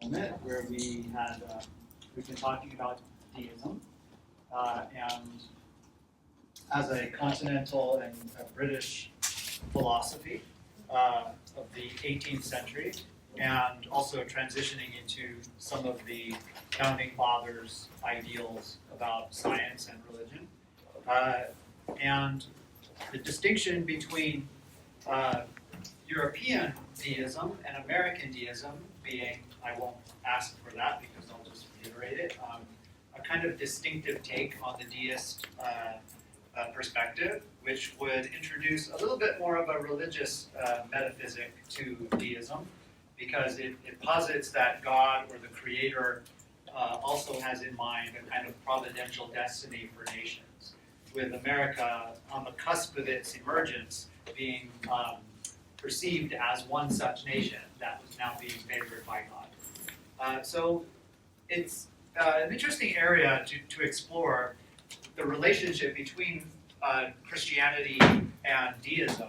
moment where we've been talking about deism, and as a continental and a British philosophy of the 18th century, and also transitioning into some of the founding fathers' ideals about science and religion, and the distinction between European deism and American deism being, I won't ask for that because I'll just reiterate it, a kind of distinctive take on the deist perspective, which would introduce a little bit more of a religious metaphysic to deism, because it posits that God or the Creator also has in mind a kind of providential destiny for nations, with America on the cusp of its emergence being perceived as one such nation that was now being favored by God. So it's an interesting area to explore the relationship between Christianity and deism,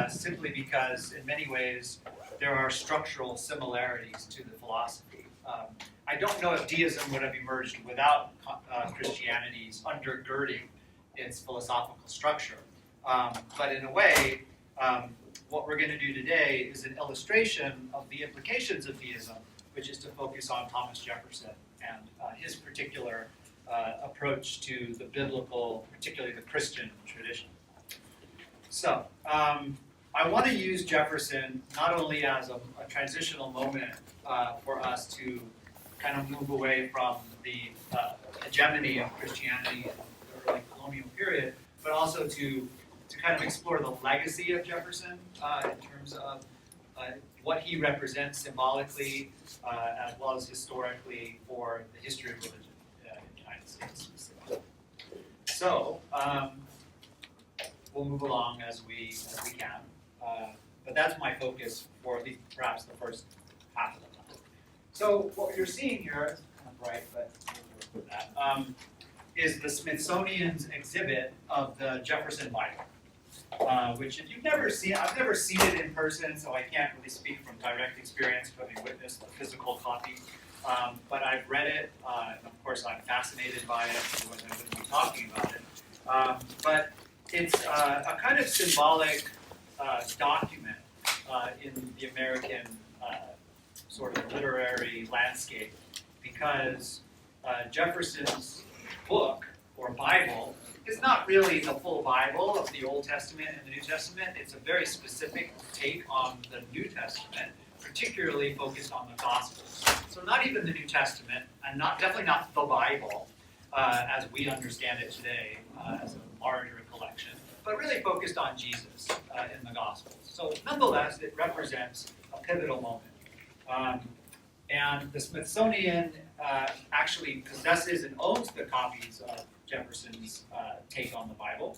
simply because in many ways there are structural similarities to the philosophy. I don't know if deism would have emerged without Christianity's undergirding its philosophical structure. But in a way, what we're going to do today is an illustration of the implications of deism, which is to focus on Thomas Jefferson and his particular approach to the biblical, particularly the Christian tradition. So, I want to use Jefferson not only as a transitional moment for us to kind of move away from the hegemony of Christianity in the early colonial period, but also to kind of explore the legacy of Jefferson in terms of what he represents symbolically as well as historically for the history of religion in the United States specifically. So we'll move along as we can, but that's my focus for at least perhaps the first half of the talk. So what you're seeing here, it's kind of bright, but we'll work with that, is the Smithsonian's exhibit of the Jefferson Bible. Which if you've never seen, I've never seen it in person, so I can't really speak from direct experience, having witnessed the physical copy. But I've read it, and of course I'm fascinated by it, otherwise I wouldn't be talking about it. But it's a kind of symbolic document in the American sort of literary landscape, because Jefferson's book, or Bible, is not really the full Bible of the Old Testament and the New Testament. It's a very specific take on the New Testament, particularly focused on the Gospels. So not even the New Testament, and definitely not the Bible as we understand it today as a larger collection, but really focused on Jesus in the Gospels. So nonetheless, it represents a pivotal moment. And the Smithsonian actually possesses and owns the copies of Jefferson's take on the Bible,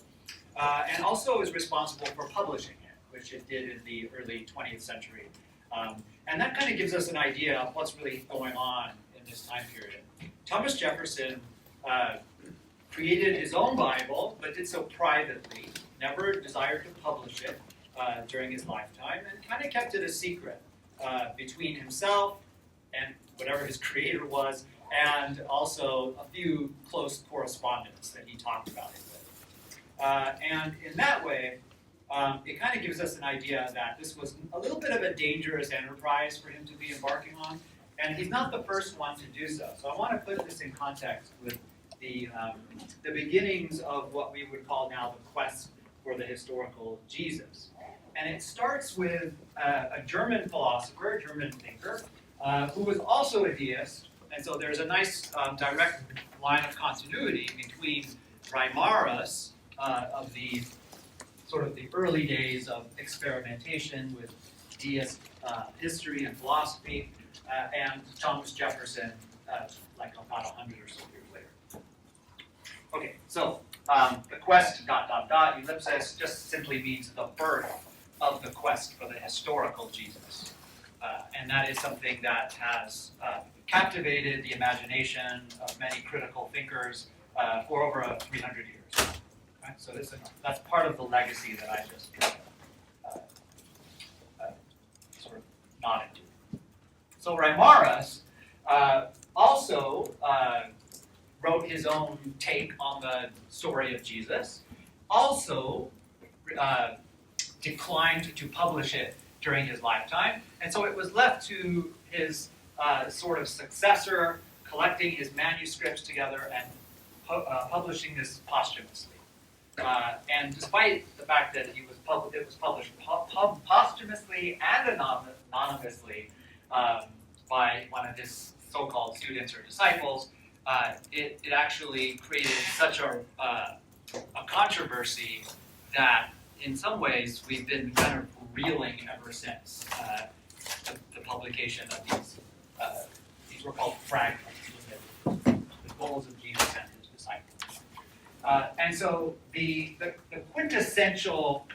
and also is responsible for publishing it, which it did in the early 20th century. And that kind of gives us an idea of what's really going on in this time period. Thomas Jefferson created his own Bible, but did so privately, never desired to publish it during his lifetime, and kind of kept it a secret between himself and whatever his creator was, and also a few close correspondents that he talked about it with. And in that way, it kind of gives us an idea that this was a little bit of a dangerous enterprise for him to be embarking on, and he's not the first one to do so. So I want to put this in context with the beginnings of what we would call now the quest for the historical Jesus. And it starts with a German philosopher, a German thinker, who was also a deist. And so there's a nice direct line of continuity between Reimarus of the sort of the early days of experimentation with deist history and philosophy, and Thomas Jefferson, like about 100 or so years later. Okay, so the quest, ... ellipsis, just simply means the birth of the quest for the historical Jesus. And that is something that has captivated the imagination of many critical thinkers for over 300 years. Right? So that's part of the legacy that I just sort of nodded to. So Reimarus also wrote his own take on the story of Jesus, also declined to publish it during his lifetime, and so it was left to his sort of successor collecting his manuscripts together and publishing this posthumously. And despite the fact that it was published posthumously and anonymously by one of his so-called students or disciples, it actually created such a controversy that in some ways we've been kind of reeling ever since the publication of these were called fragments, the goals of Jesus and his disciples. And so the quintessential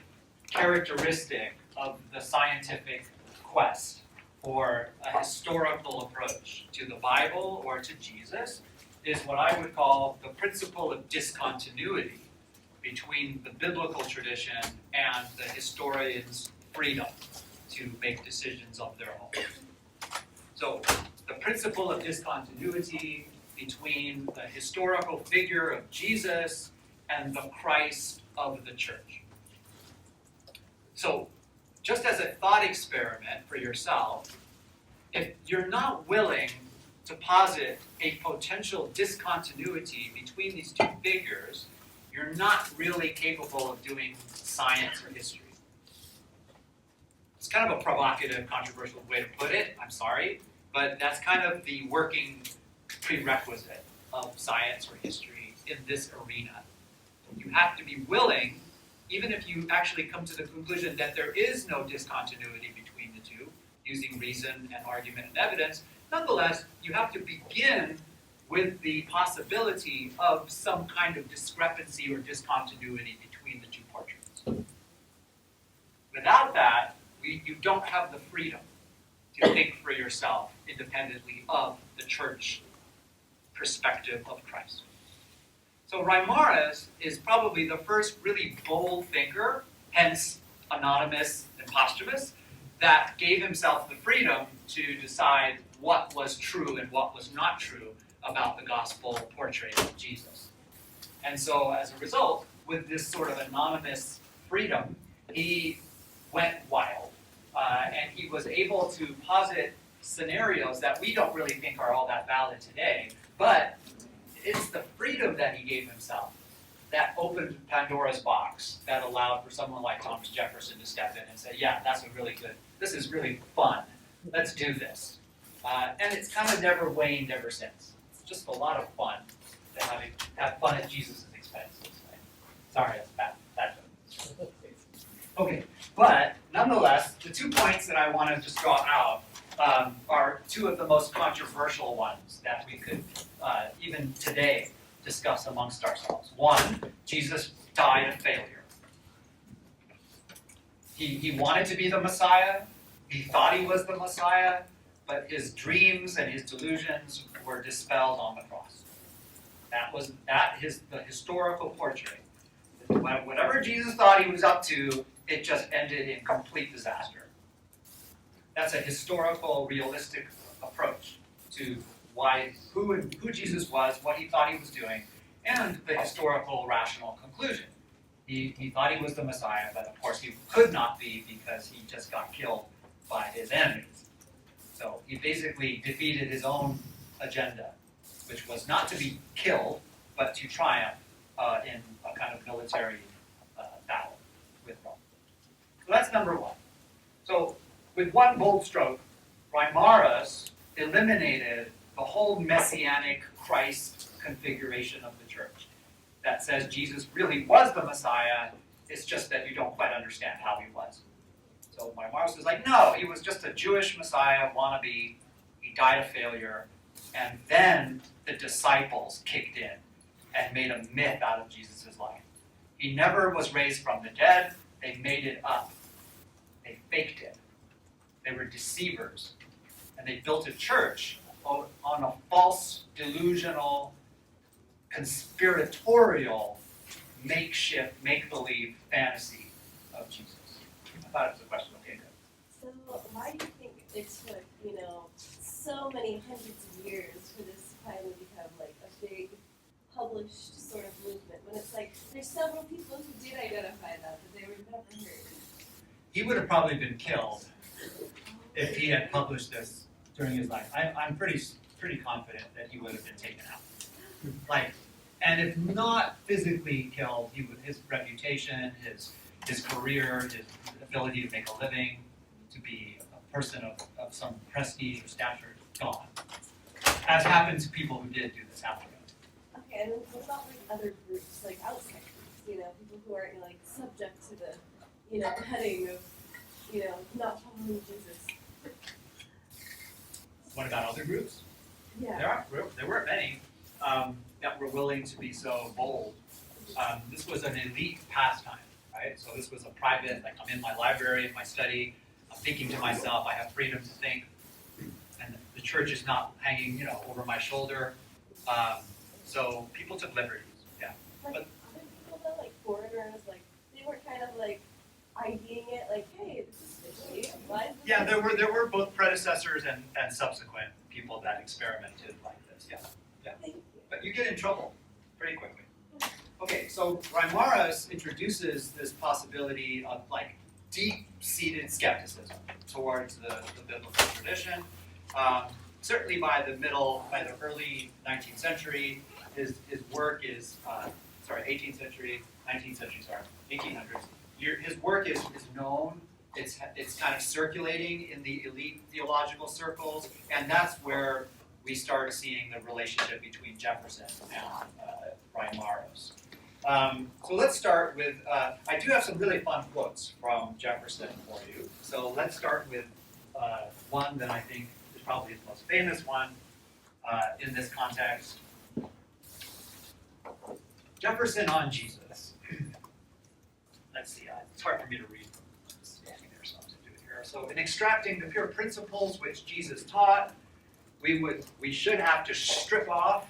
characteristic of the scientific quest for a historical approach to the Bible or to Jesus is what I would call the principle of discontinuity between the biblical tradition and the historian's freedom to make decisions of their own. So the principle of discontinuity between the historical figure of Jesus and the Christ of the church. So just as a thought experiment for yourself, if you're not willing to posit a potential discontinuity between these two figures, you're not really capable of doing science or history. It's kind of a provocative, controversial way to put it, I'm sorry, but that's kind of the working prerequisite of science or history in this arena. You have to be willing, even if you actually come to the conclusion that there is no discontinuity between the two, using reason and argument and evidence, nonetheless, you have to begin with the possibility of some kind of discrepancy or discontinuity between the two portraits. Without that, you don't have the freedom to think for yourself independently of the church perspective of Christ. So Reimarus is probably the first really bold thinker, hence anonymous and posthumous, that gave himself the freedom to decide what was true and what was not true about the gospel portrait of Jesus. And so as a result, with this sort of anonymous freedom, he went wild. And he was able to posit scenarios that we don't really think are all that valid today, but it's the freedom that he gave himself that opened Pandora's box, that allowed for someone like Thomas Jefferson to step in and say, yeah, this is really fun, let's do this. And it's kind of never waned ever since. It's just a lot of fun to have fun at Jesus' expense. Right? Sorry, that's bad joke. Okay, but nonetheless, the 2 points that I want to just draw out are two of the most controversial ones that we could even today discuss amongst ourselves. One, Jesus died a failure. He wanted to be the Messiah. He thought he was the Messiah, but his dreams and his delusions were dispelled on the cross. That was the historical portrait. Whatever Jesus thought he was up to, it just ended in complete disaster. That's a historical, realistic approach to who Jesus was, what he thought he was doing, and the historical, rational conclusion. He thought he was the Messiah, but of course he could not be because he just got killed by his enemies. So he basically defeated his own agenda, which was not to be killed, but to triumph in a kind of military battle with Rome. So that's number one. So with one bold stroke, Reimarus eliminated the whole messianic Christ configuration of the church that says Jesus really was the Messiah, it's just that you don't quite understand how he was. So Reimarus is like, no, he was just a Jewish Messiah wannabe, he died a failure, and then the disciples kicked in and made a myth out of Jesus' life. He never was raised from the dead, they made it up. They faked it. They were deceivers. And they built a church on a false, delusional, conspiratorial, makeshift, make-believe fantasy of Jesus. I thought it was a question. Okay, good. So why do you think it took, so many hundreds of years for this to finally become like a big published sort of movement, when it's like there's several people who did identify that, but they were never heard. He would have probably been killed if he had published this during his life. I'm pretty confident that he would have been taken out. Like, and if not physically killed, his reputation, his career, his ability to make a living, to be a person of some prestige or stature, gone. As happens to people who did do this after him. Okay, and then what about like other groups, like outside groups, people who aren't like subject to the, heading of, not following Jesus. What about other groups? Yeah. There weren't many that were willing to be so bold. This was an elite pastime, right? So this was a private, like I'm in my library, in my study, I'm thinking to myself, I have freedom to think, and the church is not hanging, over my shoulder. So people took liberties, yeah. Like other people though, like foreigners, like they were kind of like IDing it, like, hey, this is fishy. Why is this Yeah, there were both predecessors and subsequent people that experimented like this, yeah. Thank you. But you get in trouble pretty quickly. Okay, so Reimarus introduces this possibility of like deep-seated skepticism towards the biblical tradition. Certainly by the early 19th century, his work is 18th century, 19th century, 1800s. His work is known. It's kind of circulating in the elite theological circles, and that's where we start seeing the relationship between Jefferson and Reimarus. So let's start with, I do have some really fun quotes from Jefferson for you. So let's start with one that I think is probably his most famous one in this context. Jefferson on Jesus. Let's see, it's hard for me to read standing there, so I'll have to do it here. So in extracting the pure principles which Jesus taught, we should have to strip off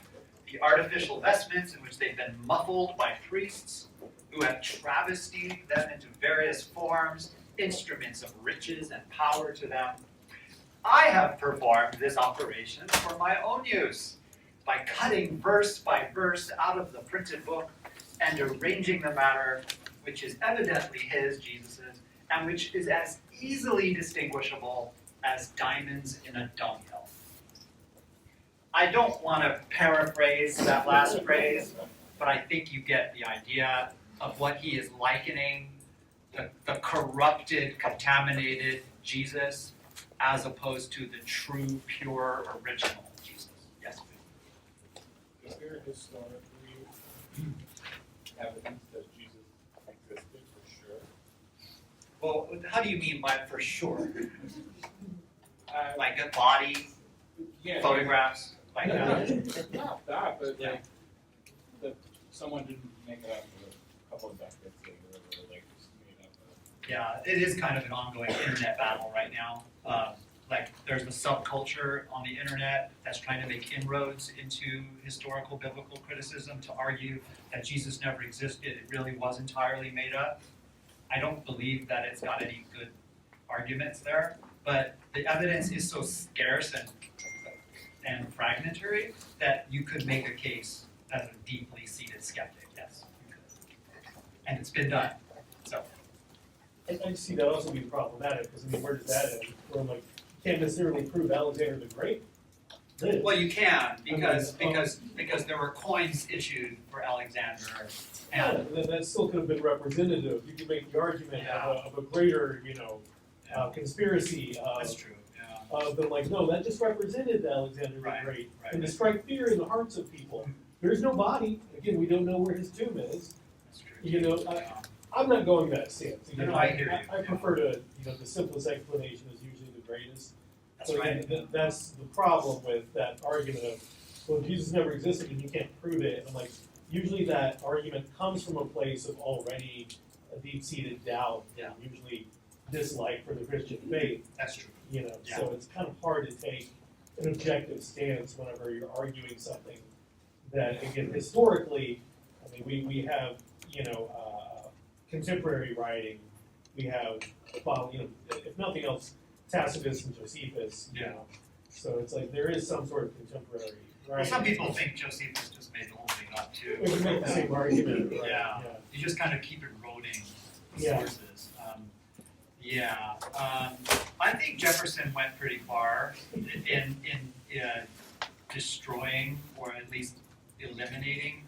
the artificial vestments in which they've been muffled by priests who have travestied them into various forms, instruments of riches and power to them. I have performed this operation for my own use, by cutting verse by verse out of the printed book and arranging the matter, which is evidently his, Jesus's, and which is as easily distinguishable as diamonds in a dunghill. I don't want to paraphrase that last phrase, but I think you get the idea of what he is likening the corrupted, contaminated Jesus as opposed to the true, pure, original Jesus. Yes, please. Is there historically evidence that Jesus existed for sure? Well, how do you mean by for sure? Like a body, Yeah, photographs, like that? not that, but Yeah. like that someone didn't make it up a couple of decades later, or like just made up. Yeah, it is kind of an ongoing internet battle right now. Like there's a subculture on the internet that's trying to make inroads into historical biblical criticism to argue that Jesus never existed, it really was entirely made up. I don't believe that it's got any good arguments there, but the evidence is so scarce and fragmentary that you could make a case as a deeply seated skeptic, yes, you could. And it's been done, so. I see that also being problematic, because where does that end? Where you can't necessarily prove Alexander the Great. Did. Well, you can, because there were coins issued for Alexander, and then that still could have been representative. You could make the argument of a greater, conspiracy. that's true. Yeah. But no, that just represented Alexander the Right, Great, right. and to strike fear in the hearts of people. There's no body. Again, we don't know where his tomb is. That's true. I'm not going that stance. No, I hear you. I prefer to, the simplest explanation is usually the greatest. That's So right. again, that's the problem with that argument of, well, Jesus never existed and you can't prove it. And I'm like, usually that argument comes from a place of already a deep-seated doubt, Yeah. and usually dislike for the Christian faith. That's true. Yeah. So it's kind of hard to take an objective stance whenever you're arguing something that, again, historically, we have, contemporary writing, we have, if nothing else, Tacitus and Josephus, So it's like there is some sort of contemporary, right? Well, some people think Josephus just made the whole thing up too. We can make the same argument, right? Yeah. You just kind of keep eroding the Yeah. sources. I think Jefferson went pretty far in destroying or at least eliminating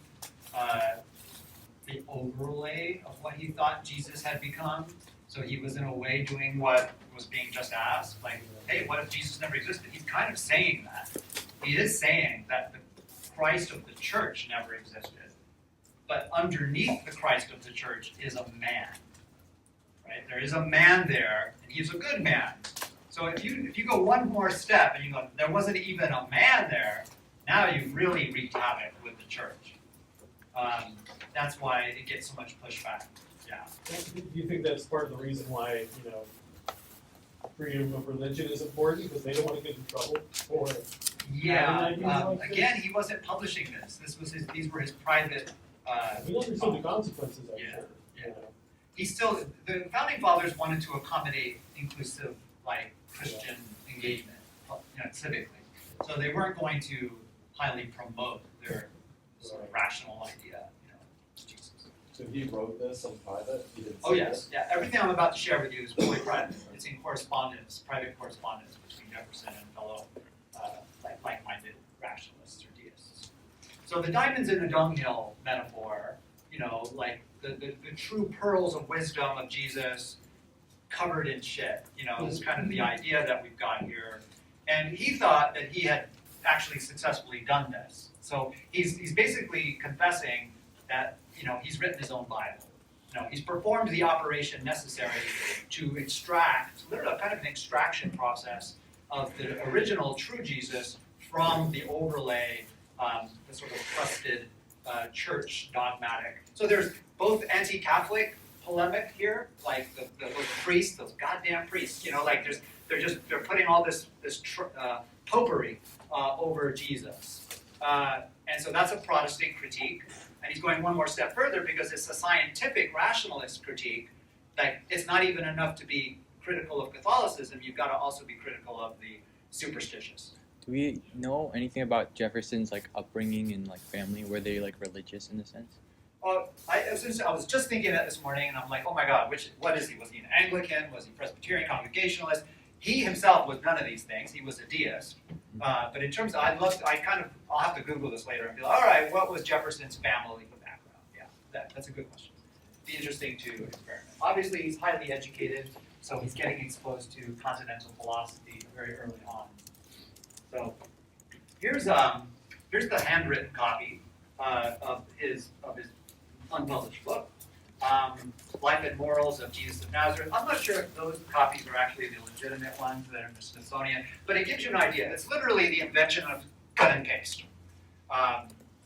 the overlay of what he thought Jesus had become. So he was in a way doing what was being just asked, like, hey, what if Jesus never existed? He's kind of saying that. He is saying that the Christ of the church never existed. But underneath the Christ of the church is a man. Right? There is a man there, and he's a good man. So if you go one more step and you go, there wasn't even a man there, now you've really wreaked havoc with the church. That's why it gets so much pushback. Yeah. Do you think that's part of the reason why, freedom of religion is important, because they don't want to get in trouble for Yeah. having ideas like this? Again, he wasn't publishing this. These were his private. We understood the consequences, I'm Yeah, sure. yeah. The founding fathers wanted to accommodate inclusive, like, Christian engagement, civically. So they weren't going to highly promote their sort of rational idea, Jesus. So he wrote this in private? He didn't Oh say yes, yeah. Everything I'm about to share with you is fully private. It's in correspondence, private correspondence between Jefferson and fellow like-minded rationalists or deists. So the diamonds in the dunghill metaphor, like the true pearls of wisdom of Jesus covered in shit, is kind of the idea that we've got here. And he thought that he had actually successfully done this. So he's basically confessing that, he's written his own Bible. He's performed the operation necessary to extract, literally kind of an extraction process of the original true Jesus from the overlay, the sort of crusted church dogmatic. So there's both anti-Catholic polemic here, like those priests, those goddamn priests, they're putting all this popery over Jesus. And so that's a Protestant critique. And he's going one more step further because it's a scientific rationalist critique. Like, it's not even enough to be critical of Catholicism, you've got to also be critical of the superstitious. Do we know anything about Jefferson's upbringing and family? Were they religious in a sense? Well, I was just thinking that this morning, and I'm like, oh my God, what is he? Was he an Anglican? Was he Presbyterian, Congregationalist? He himself was none of these things. He was a deist. But in terms of, I'll have to Google this later and be like, all right, what was Jefferson's family background? Yeah, that's a good question. Be interesting to experiment. Obviously, he's highly educated, so he's getting exposed to continental philosophy very early on. So here's the handwritten copy of his unpublished book, Life and Morals of Jesus of Nazareth. I'm not sure if those copies are actually the legitimate ones that are in the Smithsonian, but it gives you an idea. It's literally the invention of cut and paste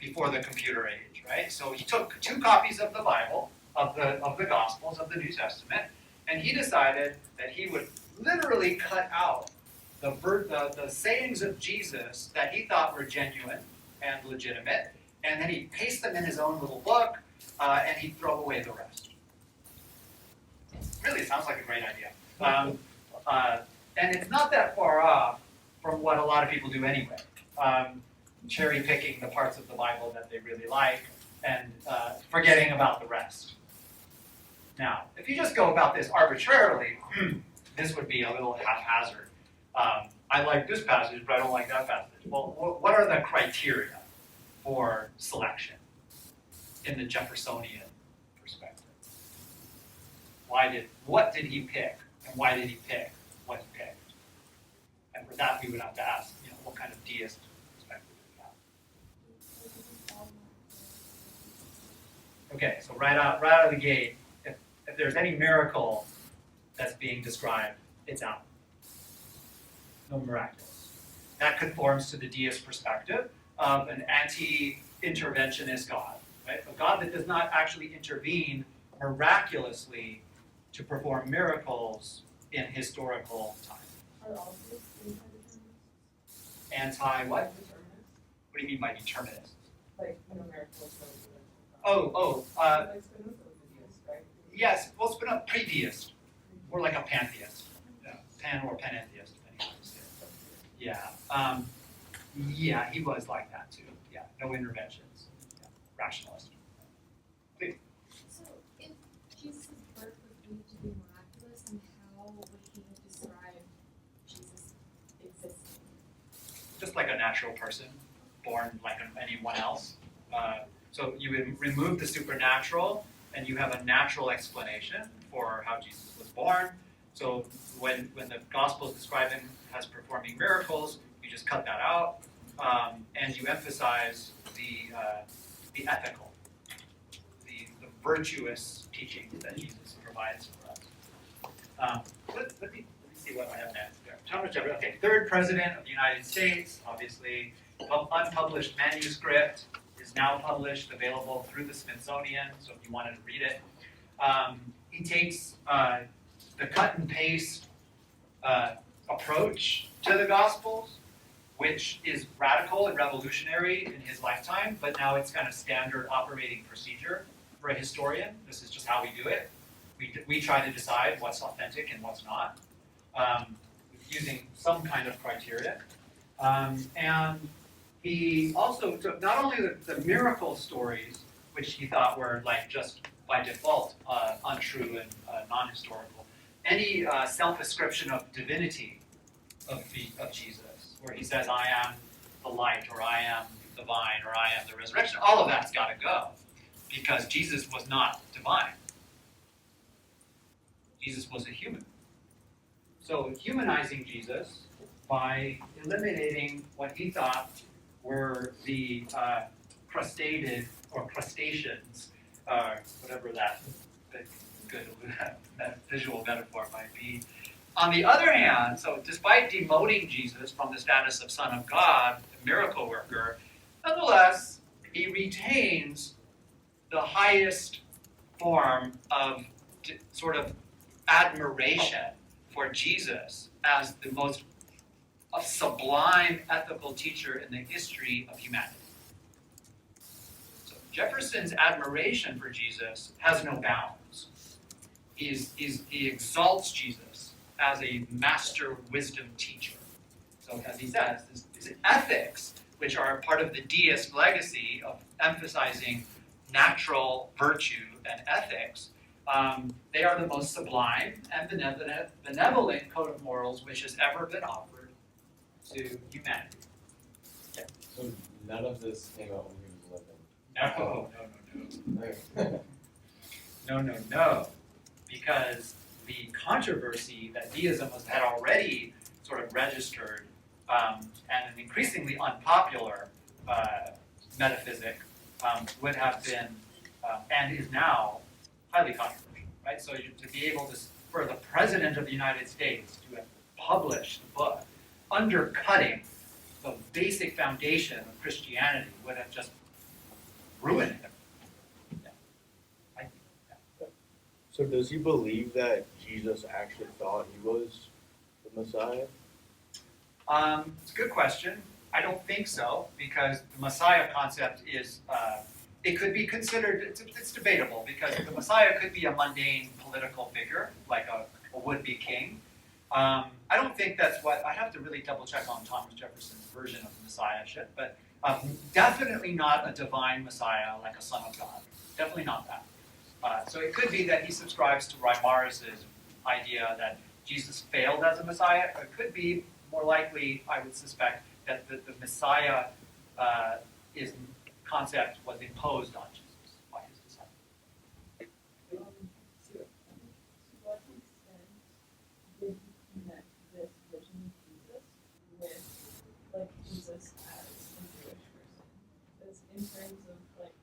before the computer age, right? So he took 2 copies of the Bible, of the Gospels, of the New Testament, and he decided that he would literally cut out the sayings of Jesus that he thought were genuine and legitimate, and then he'd paste them in his own little book, and he'd throw away the rest. Really sounds like a great idea. And it's not that far off from what a lot of people do anyway. Cherry picking the parts of the Bible that they really like and forgetting about the rest. Now, if you just go about this arbitrarily, this would be a little haphazard. I like this passage, but I don't like that passage. Well, what are the criteria for selection in the Jeffersonian perspective? What did he pick, and why did he pick what he picked? And for that, we would have to ask, what kind of deist perspective do we have? Okay, so right out of the gate, if there's any miracle that's being described, it's out. No miraculous. That conforms to the deist perspective of an anti-interventionist God, right? A God that does not actually intervene miraculously to perform miracles in historical time. Are all these anti-determinists? Anti what? Determinists? What do you mean by determinist? Miracles don't do it. Like Spinoza was a deist, right? Yes, well, it's been a pre-deist. More like a pantheist. Pan or panentheist, depending on how you say it. Yeah, he was like that too. Yeah, no interventions. Yeah, rationalist. So, if Jesus' birth was believed to be miraculous, then how would he have described Jesus existing? Just like a natural person, born like anyone else. So you would remove the supernatural, and you have a natural explanation for how Jesus was born. So when the Gospels describe him as performing miracles, you just cut that out, and you emphasize the ethical, the virtuous teachings that Jesus provides for us. Let me see what I have next. There. Thomas Jefferson. Okay, third president of the United States, obviously, unpublished manuscript is now published, available through the Smithsonian. So if you wanted to read it, he takes the cut and paste approach to the Gospels, which is radical and revolutionary in his lifetime, but now it's kind of standard operating procedure for a historian. This is just how we do it. We try to decide what's authentic and what's not, using some kind of criteria. And he also took not only the miracle stories, which he thought were like just by default untrue and non-historical, any self-ascription of divinity of Jesus, where he says, I am the light, or I am the vine, or I am the resurrection, all of that's got to go, because Jesus was not divine. Jesus was a human. So humanizing Jesus by eliminating what he thought were the crustaceans, whatever that good visual metaphor might be. On the other hand, so despite demoting Jesus from the status of Son of God, the miracle worker, nonetheless, he retains the highest form of sort of admiration for Jesus as the most sublime ethical teacher in the history of humanity. So Jefferson's admiration for Jesus has no bounds. He exalts Jesus as a master wisdom teacher. So as he says, these ethics, which are part of the deist legacy of emphasizing natural virtue and ethics, they are the most sublime and benevolent code of morals which has ever been offered to humanity. So none of this came out when he was living. No. Because the controversy that deism had already sort of registered, and an increasingly unpopular metaphysic, would have been, and is now, highly controversial, right? So to be able to, for the President of the United States to have published the book, undercutting the basic foundation of Christianity would have just ruined it. So does he believe that Jesus actually thought he was the Messiah? It's a good question. I don't think so, because the Messiah concept is, it could be considered, it's debatable, because the Messiah could be a mundane political figure, like a would-be king. I don't think that's what, I have to really double check on Thomas Jefferson's version of messiahship, but definitely not a divine Messiah like a son of God. Definitely not that. So it could be that he subscribes to Reimarus' idea that Jesus failed as a Messiah. Or it could be, more likely, I would suspect, that the Messiah concept was imposed on Jesus by his disciples. So, to what extent did he connect this vision of Jesus with, like, Jesus as a Jewish person? Because in terms of, like,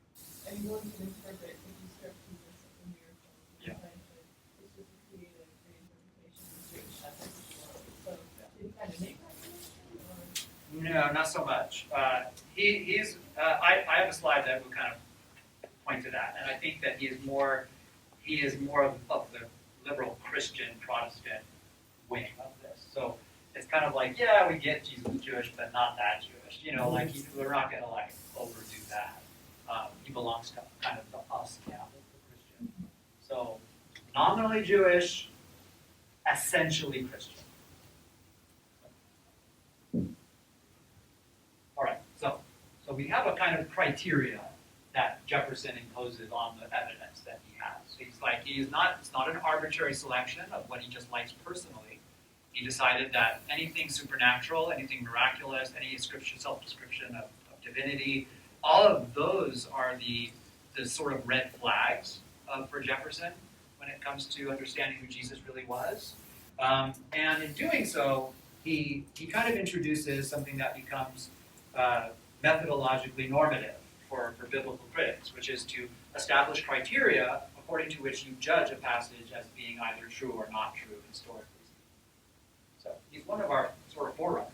anyone can interpret if you start Jesus as a miracle. Yeah. It's just a creative reinterpretation of Jewish ethics as well. So, did he kind of make that connection, or? No, not so much. I have a slide that will kind of point to that, and I think that he is more of the liberal Christian Protestant wing of this. So it's kind of like, yeah, we get Jesus is Jewish, but not that Jewish. You know, like we're not going to like overdo that. He belongs to kind of the us camp of the Christian. So nominally Jewish, essentially Christian. we have a kind of criteria that Jefferson imposes on the evidence that he has. It's not an arbitrary selection of what he just likes personally. He decided that anything supernatural, anything miraculous, any self-description of divinity, all of those are the sort of red flags for Jefferson when it comes to understanding who Jesus really was. And in doing so, he kind of introduces something that becomes methodologically normative for biblical critics, which is to establish criteria according to which you judge a passage as being either true or not true historically. So he's one of our sort of forerunners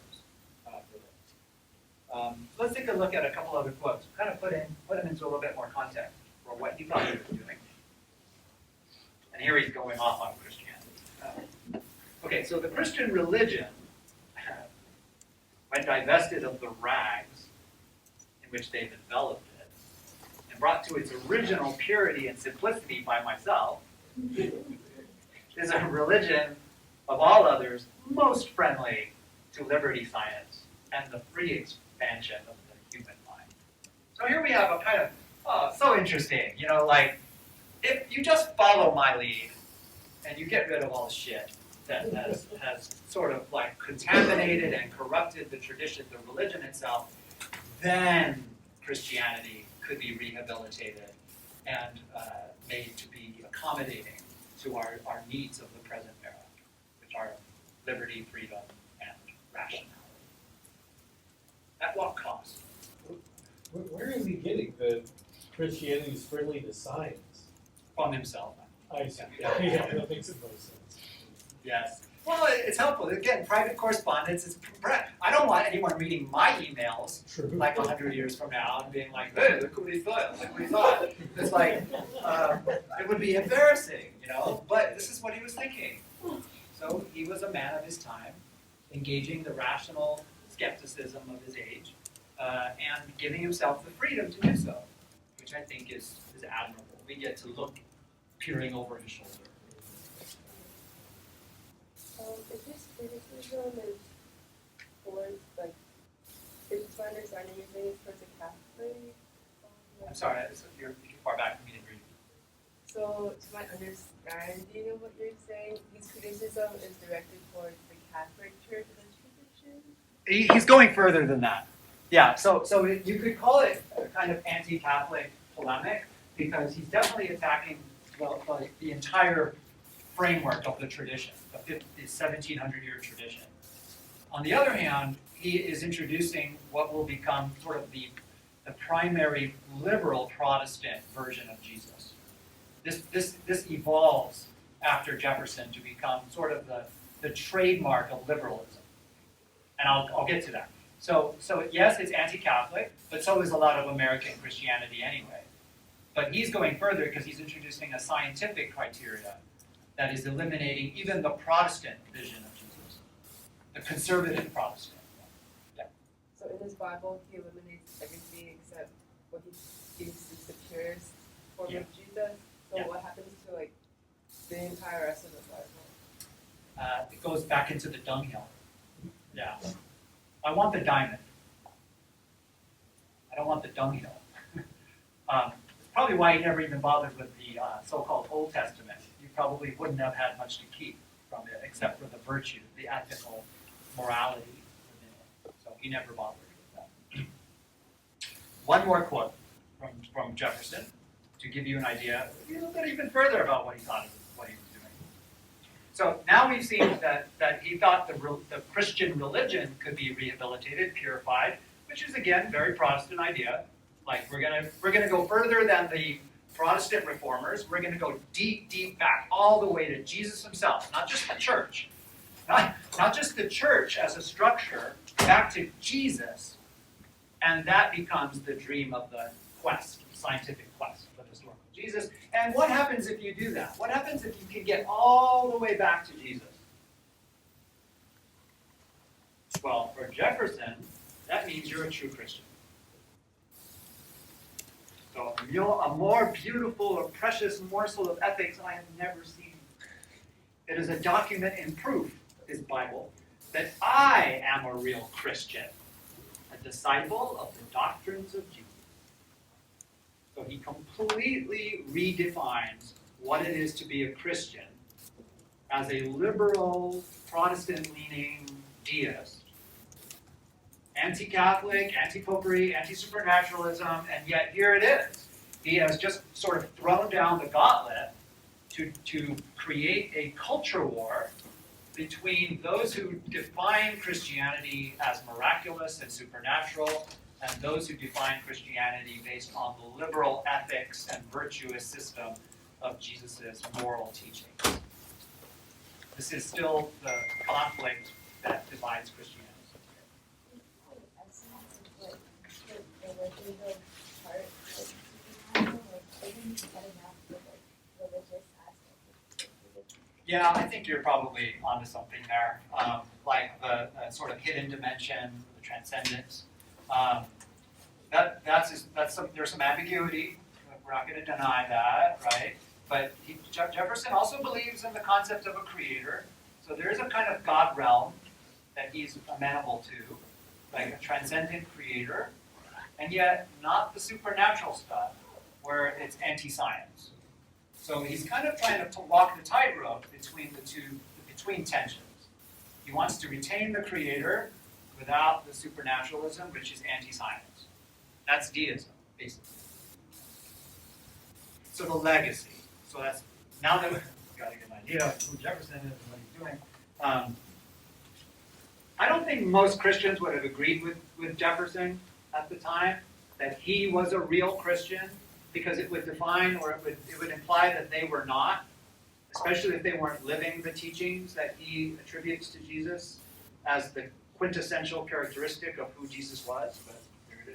for this. Let's take a look at a couple other quotes. Kind of put him into a little bit more context for what he thought he was doing. And here he's going off on Christianity. Okay, so the Christian religion, when divested of the rags in which they developed it, and brought to its original purity and simplicity by myself, is a religion of all others most friendly to liberty, science, and the free expansion of the human mind. So here we have a kind of, so interesting, if you just follow my lead and you get rid of all the shit that has sort of contaminated and corrupted the tradition, the religion itself, then Christianity could be rehabilitated and made to be accommodating to our needs of the present era, which are liberty, freedom, and rationality. At what cost? Where is he getting the Christianity is friendly to science? From himself. I see. Yeah. Yeah, that makes the most sense. Yes. Well, it's helpful. Again, private correspondence is. I don't want anyone reading my emails True. 100 years from now and being like, "Hey, look what he thought! Look what he thought!" It's it would be embarrassing, But this is what he was thinking. So he was a man of his time, engaging the rational skepticism of his age, and giving himself the freedom to do so, which I think is admirable. We get to look peering over his shoulder. If this criticism is towards, if it's my understanding, you're saying it's towards a Catholic? I'm sorry, you're too far back for me to read. So, to my understanding of what you're saying, his criticism is directed towards the Catholic Church and tradition? He's going further than that. Yeah, so you could call it a kind of anti-Catholic polemic, because he's definitely attacking the entire framework of the tradition, the 1700-year tradition. On the other hand, he is introducing what will become sort of the primary liberal Protestant version of Jesus. This evolves after Jefferson to become sort of the trademark of liberalism. And I'll get to that. So yes, it's anti-Catholic, but so is a lot of American Christianity anyway. But he's going further because he's introducing a scientific criteria that is eliminating even the Protestant vision of Jesus, the conservative Protestant. Yeah. So in his Bible, he eliminates everything except what he thinks is the purest form of Jesus. So what happens to the entire rest of the Bible? It goes back into the dunghill. Yeah. I want the diamond. I don't want the dunghill. Probably why he never even bothered with the so-called Old Testament. You probably wouldn't have had much to keep from it, except for the virtue, the ethical morality within it. So he never bothered with that. One more quote from Jefferson to give you an idea, a little bit even further about what he thought of what he was doing. So now we've seen that he thought the Christian religion could be rehabilitated, purified, which is again very Protestant idea. We're gonna go further than the Protestant reformers. We're gonna go deep back, all the way to Jesus himself, not just the church, not just the church as a structure, back to Jesus, and that becomes the dream of the quest, the scientific quest for the historical Jesus. And what happens if you do that? What happens if you can get all the way back to Jesus? Well, for Jefferson, that means you're a true Christian. So a more beautiful or precious morsel of ethics I have never seen. It is a document in proof, his Bible, that I am a real Christian. A disciple of the doctrines of Jesus. So he completely redefines what it is to be a Christian as a liberal, Protestant-leaning deist, anti-Catholic, anti-popery, anti-supernaturalism, and yet here it is. He has just sort of thrown down the gauntlet to create a culture war between those who define Christianity as miraculous and supernatural and those who define Christianity based on the liberal ethics and virtuous system of Jesus' moral teaching. This is still the conflict that divides Christianity. Yeah, I think you're probably onto something there. Like the sort of hidden dimension, the transcendence. There's some ambiguity. We're not going to deny that, right? But Jefferson also believes in the concept of a creator. So there is a kind of God realm that he's amenable to, like a transcendent creator, and yet not the supernatural stuff where it's anti-science. So he's kind of trying to walk the tightrope between tensions. He wants to retain the creator without the supernaturalism, which is anti-science. That's deism, basically. So the legacy. So that's, now that we've got a good idea of who Jefferson is and what he's doing, I don't think most Christians would have agreed with Jefferson at the time that he was a real Christian, because it would define, or it would imply that they were not, especially if they weren't living the teachings that he attributes to Jesus as the quintessential characteristic of who Jesus was. But here it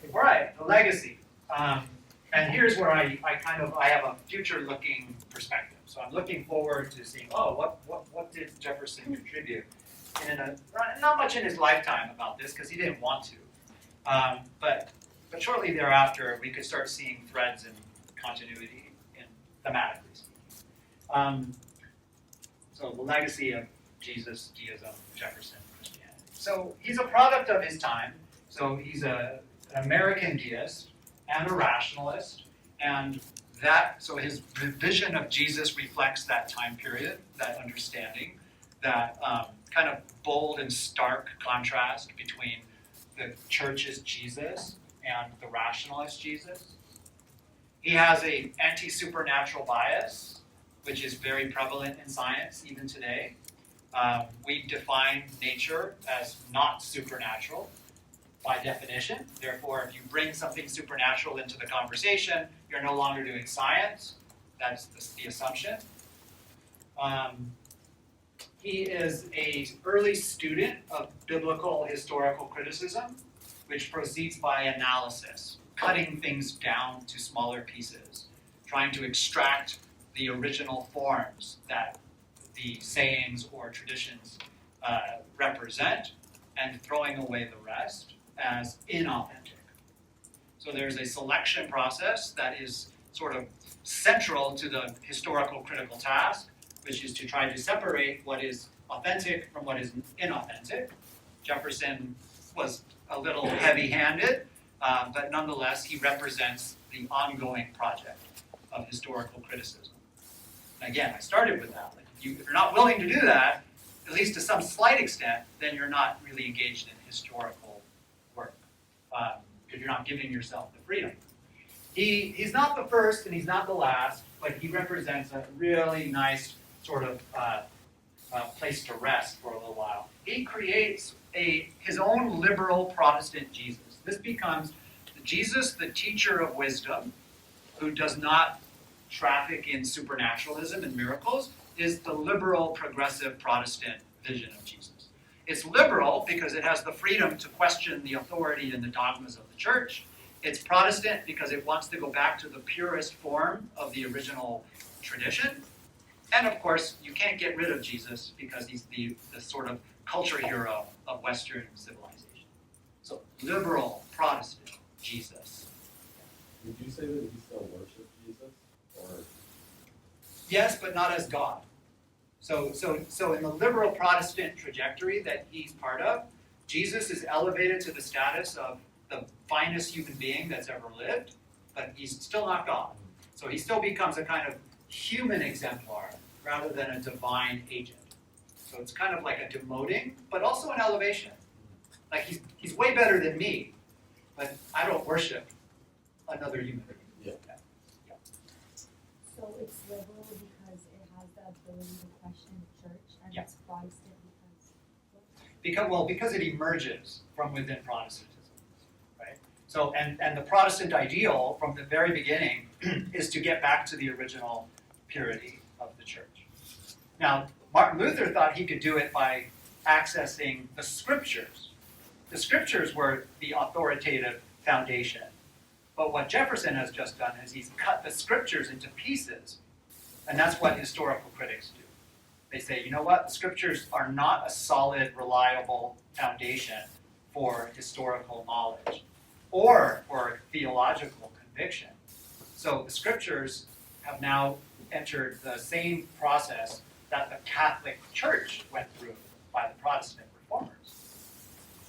is. All right, the legacy. And here's where I have a future-looking perspective. So I'm looking forward to seeing, what did Jefferson contribute? Not much in his lifetime about this, because he didn't want to. But shortly thereafter, we could start seeing threads and continuity in thematically speaking. So the legacy of Jesus, deism, Jefferson, Christianity. So he's a product of his time. So he's an American deist and a rationalist, and so his vision of Jesus reflects that time period, that understanding, that kind of bold and stark contrast between the church's Jesus and the rationalist Jesus. He has an anti-supernatural bias, which is very prevalent in science even today. We define nature as not supernatural by definition. Therefore, if you bring something supernatural into the conversation, you're no longer doing science. That's the assumption. He is an early student of biblical historical criticism, which proceeds by analysis, cutting things down to smaller pieces, trying to extract the original forms that the sayings or traditions represent, and throwing away the rest as inauthentic. So there's a selection process that is sort of central to the historical critical task, which is to try to separate what is authentic from what is inauthentic. Jefferson was a little heavy-handed, but nonetheless, he represents the ongoing project of historical criticism. And again, I started with that. Like, if you're not willing to do that, at least to some slight extent, then you're not really engaged in historical work, because you're not giving yourself the freedom. He's not the first and he's not the last, but he represents a really nice sort of place to rest for a little while. He creates his own liberal Protestant Jesus. This becomes Jesus, the teacher of wisdom, who does not traffic in supernaturalism and miracles, is the liberal, progressive Protestant vision of Jesus. It's liberal because it has the freedom to question the authority and the dogmas of the church. It's Protestant because it wants to go back to the purest form of the original tradition. And of course, you can't get rid of Jesus because he's the sort of culture hero of Western civilization. So liberal, Protestant, Jesus. Would you say that he still worshipped Jesus? Or Yes, but not as God. So in the liberal Protestant trajectory that he's part of, Jesus is elevated to the status of the finest human being that's ever lived, but he's still not God. So he still becomes a kind of human exemplar rather than a divine agent. So it's kind of like a demoting, but also an elevation. Like he's way better than me, but I don't worship another human being. So it's liberal because it has the ability to question the church, and Yeah. it's Protestant because Because it emerges from within Protestantism, right? So and the Protestant ideal from the very beginning is to get back to the original purity of the church. Now, Martin Luther thought he could do it by accessing the scriptures. The scriptures were the authoritative foundation. But what Jefferson has just done is he's cut the scriptures into pieces. And that's what historical critics do. They say, you know what, the scriptures are not a solid, reliable foundation for historical knowledge or for theological conviction. So the scriptures have now entered the same process that the Catholic Church went through by the Protestant reformers.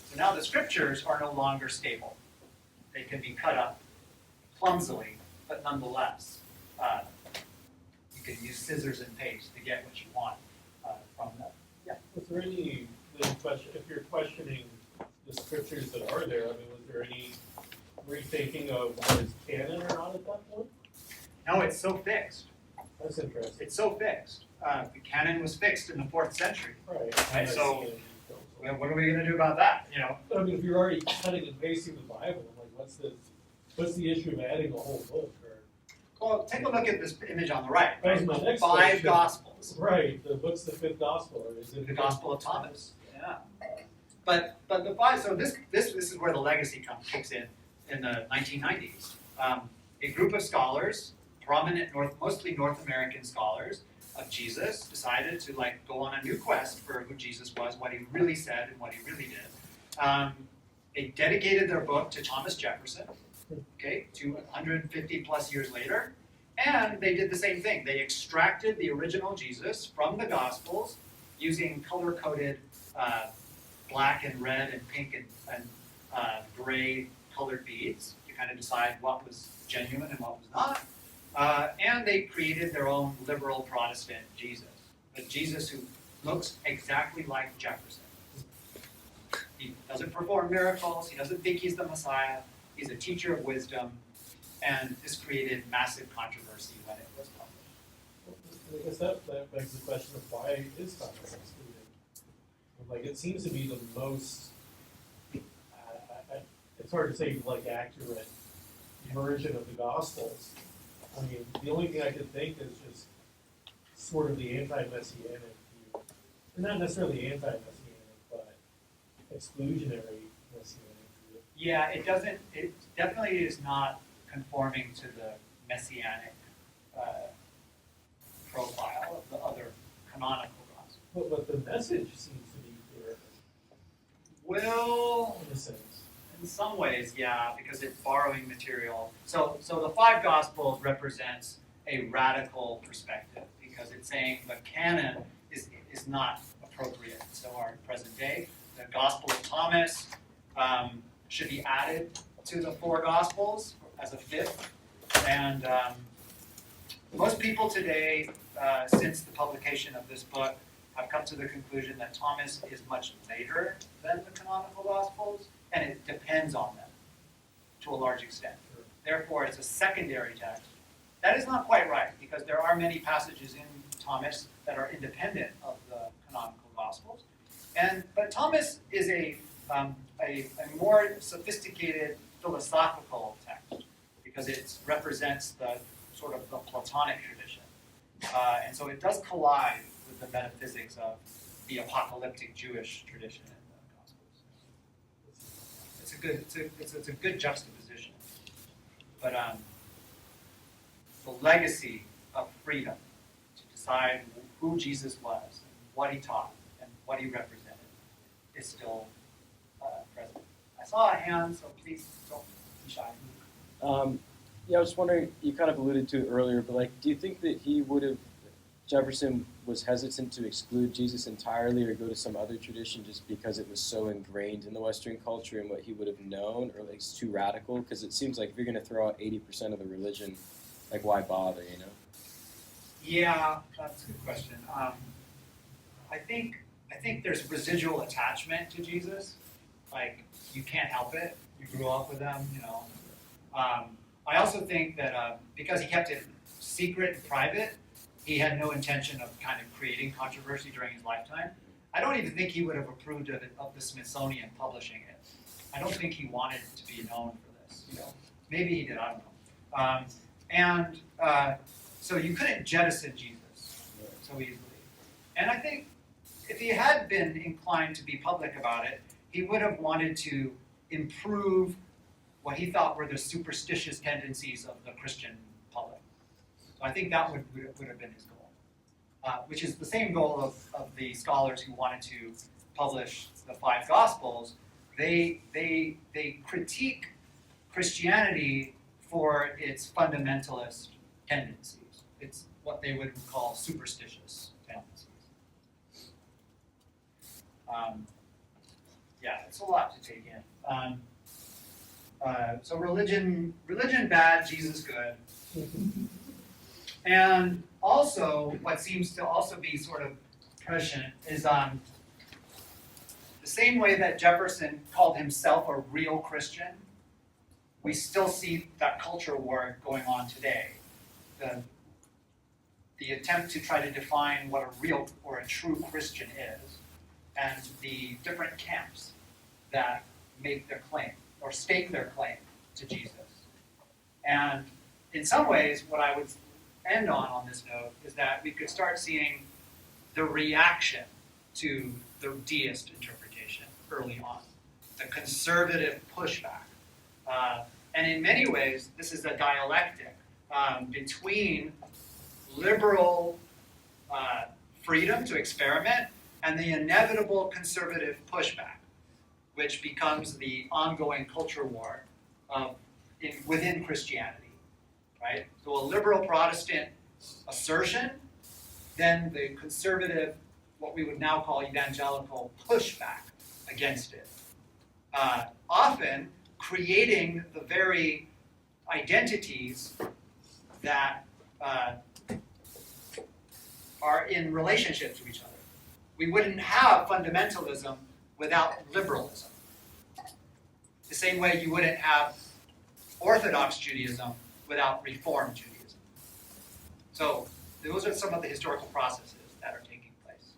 So now the scriptures are no longer stable. They can be cut up clumsily, but nonetheless, you can use scissors and paste to get what you want from them. Yeah. Was there any question, if you're questioning the scriptures that are there, I mean, was there any rethinking of what is canon or not at that point? No, it's so fixed. That's interesting. It's so fixed. The canon was fixed in the 4th century. Right. Right, so- Well, what are we going to do about that? You know, But I mean, if you're already cutting and pasting the Bible, like, what's the issue of adding a whole book? Or well, take a look at this image on the right. That was Right? my next 5 question. Gospels. right, what's the 5th gospel, or is it The Gospel of Thomas. Yeah. But the 5. So this is where the legacy kicks in the 1990s. A group of scholars, prominent mostly North American scholars of Jesus, decided to go on a new quest for who Jesus was, what he really said, and what he really did. They dedicated their book to Thomas Jefferson. Okay, 250 plus years later, and they did the same thing. They extracted the original Jesus from the Gospels using color-coded black and red and pink and gray colored beads to kind of decide what was genuine and what was not. And they created their own liberal Protestant Jesus, a Jesus who looks exactly like Jefferson. He doesn't perform miracles. He doesn't think he's the Messiah. He's a teacher of wisdom, and this created massive controversy when it was published. I guess that begs the question of why is Thomas excluded? Like, it seems to be the most, it's hard to say, accurate version of the Gospels. I mean, the only thing I could think is just sort of the anti-messianic view. Not necessarily anti-messianic, but exclusionary messianic view. Yeah, it definitely is not conforming to the messianic profile of the other canonical gospels. But the message seems to be clear, Well, in a sense. in some ways, yeah, because it's borrowing material. So the 5 Gospels represents a radical perspective because it's saying the canon is not appropriate. So our present day, the Gospel of Thomas should be added to the 4 Gospels as a 5th. And most people today, since the publication of this book, have come to the conclusion that Thomas is much later than the canonical Gospels, and it depends on them to a large extent. Therefore, it's a secondary text. That is not quite right, because there are many passages in Thomas that are independent of the canonical Gospels. But Thomas is a more sophisticated philosophical text, because it represents the sort of the Platonic tradition. And so it does collide with the metaphysics of the apocalyptic Jewish tradition in the Gospels. It's a good juxtaposition. But the legacy of freedom to decide who Jesus was, and what he taught, and what he represented is still present. I saw a hand, so please don't be shy. Yeah, I was just wondering, you kind of alluded to it earlier, but do you think that he would have Jefferson was hesitant to exclude Jesus entirely or go to some other tradition just because it was so ingrained in the Western culture and what he would have known, or like it's too radical? Because it seems like if you're going to throw out 80% of the religion, like why bother, you know? Yeah, that's a good question. I think there's residual attachment to Jesus. Like, you can't help it. You grew up with him, you know. I also think that because he kept it secret and private, he had no intention of kind of creating controversy during his lifetime. I don't even think he would have approved of the Smithsonian publishing it. I don't think he wanted to be known for this, you know. Maybe he did, I don't know. So you couldn't jettison Jesus so easily. And I think if he had been inclined to be public about it, he would have wanted to improve what he thought were the superstitious tendencies of the Christian public. So I think that would have been his goal, which is the same goal of the scholars who wanted to publish the 5 Gospels. They critique Christianity for its fundamentalist tendencies. It's what they would call superstitious tendencies. Yeah, it's a lot to take in. So religion bad, Jesus good. And also, what seems to also be sort of prescient is the same way that Jefferson called himself a real Christian, we still see that culture war going on today. The attempt to try to define what a real or a true Christian is, and the different camps that make their claim or stake their claim to Jesus. And in some ways, what I would end on this note is that we could start seeing the reaction to the deist interpretation early on, the conservative pushback. And in many ways, this is a dialectic between liberal freedom to experiment and the inevitable conservative pushback, which becomes the ongoing culture war within Christianity, right? So a liberal Protestant assertion, then the conservative, what we would now call evangelical pushback against it. Often creating the very identities that are in relationship to each other. We wouldn't have fundamentalism without liberalism. The same way you wouldn't have Orthodox Judaism without Reform Judaism. So those are some of the historical processes that are taking place.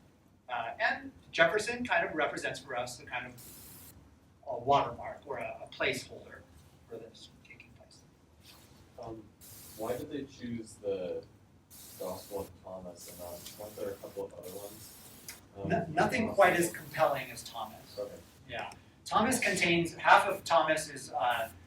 And Jefferson kind of represents for us a kind of a watermark or a placeholder for this taking place. Why did they choose the Gospel of Thomas and weren't there a couple of other ones? Nothing quite as compelling as Thomas. Okay. Yeah. Thomas contains, half of Thomas is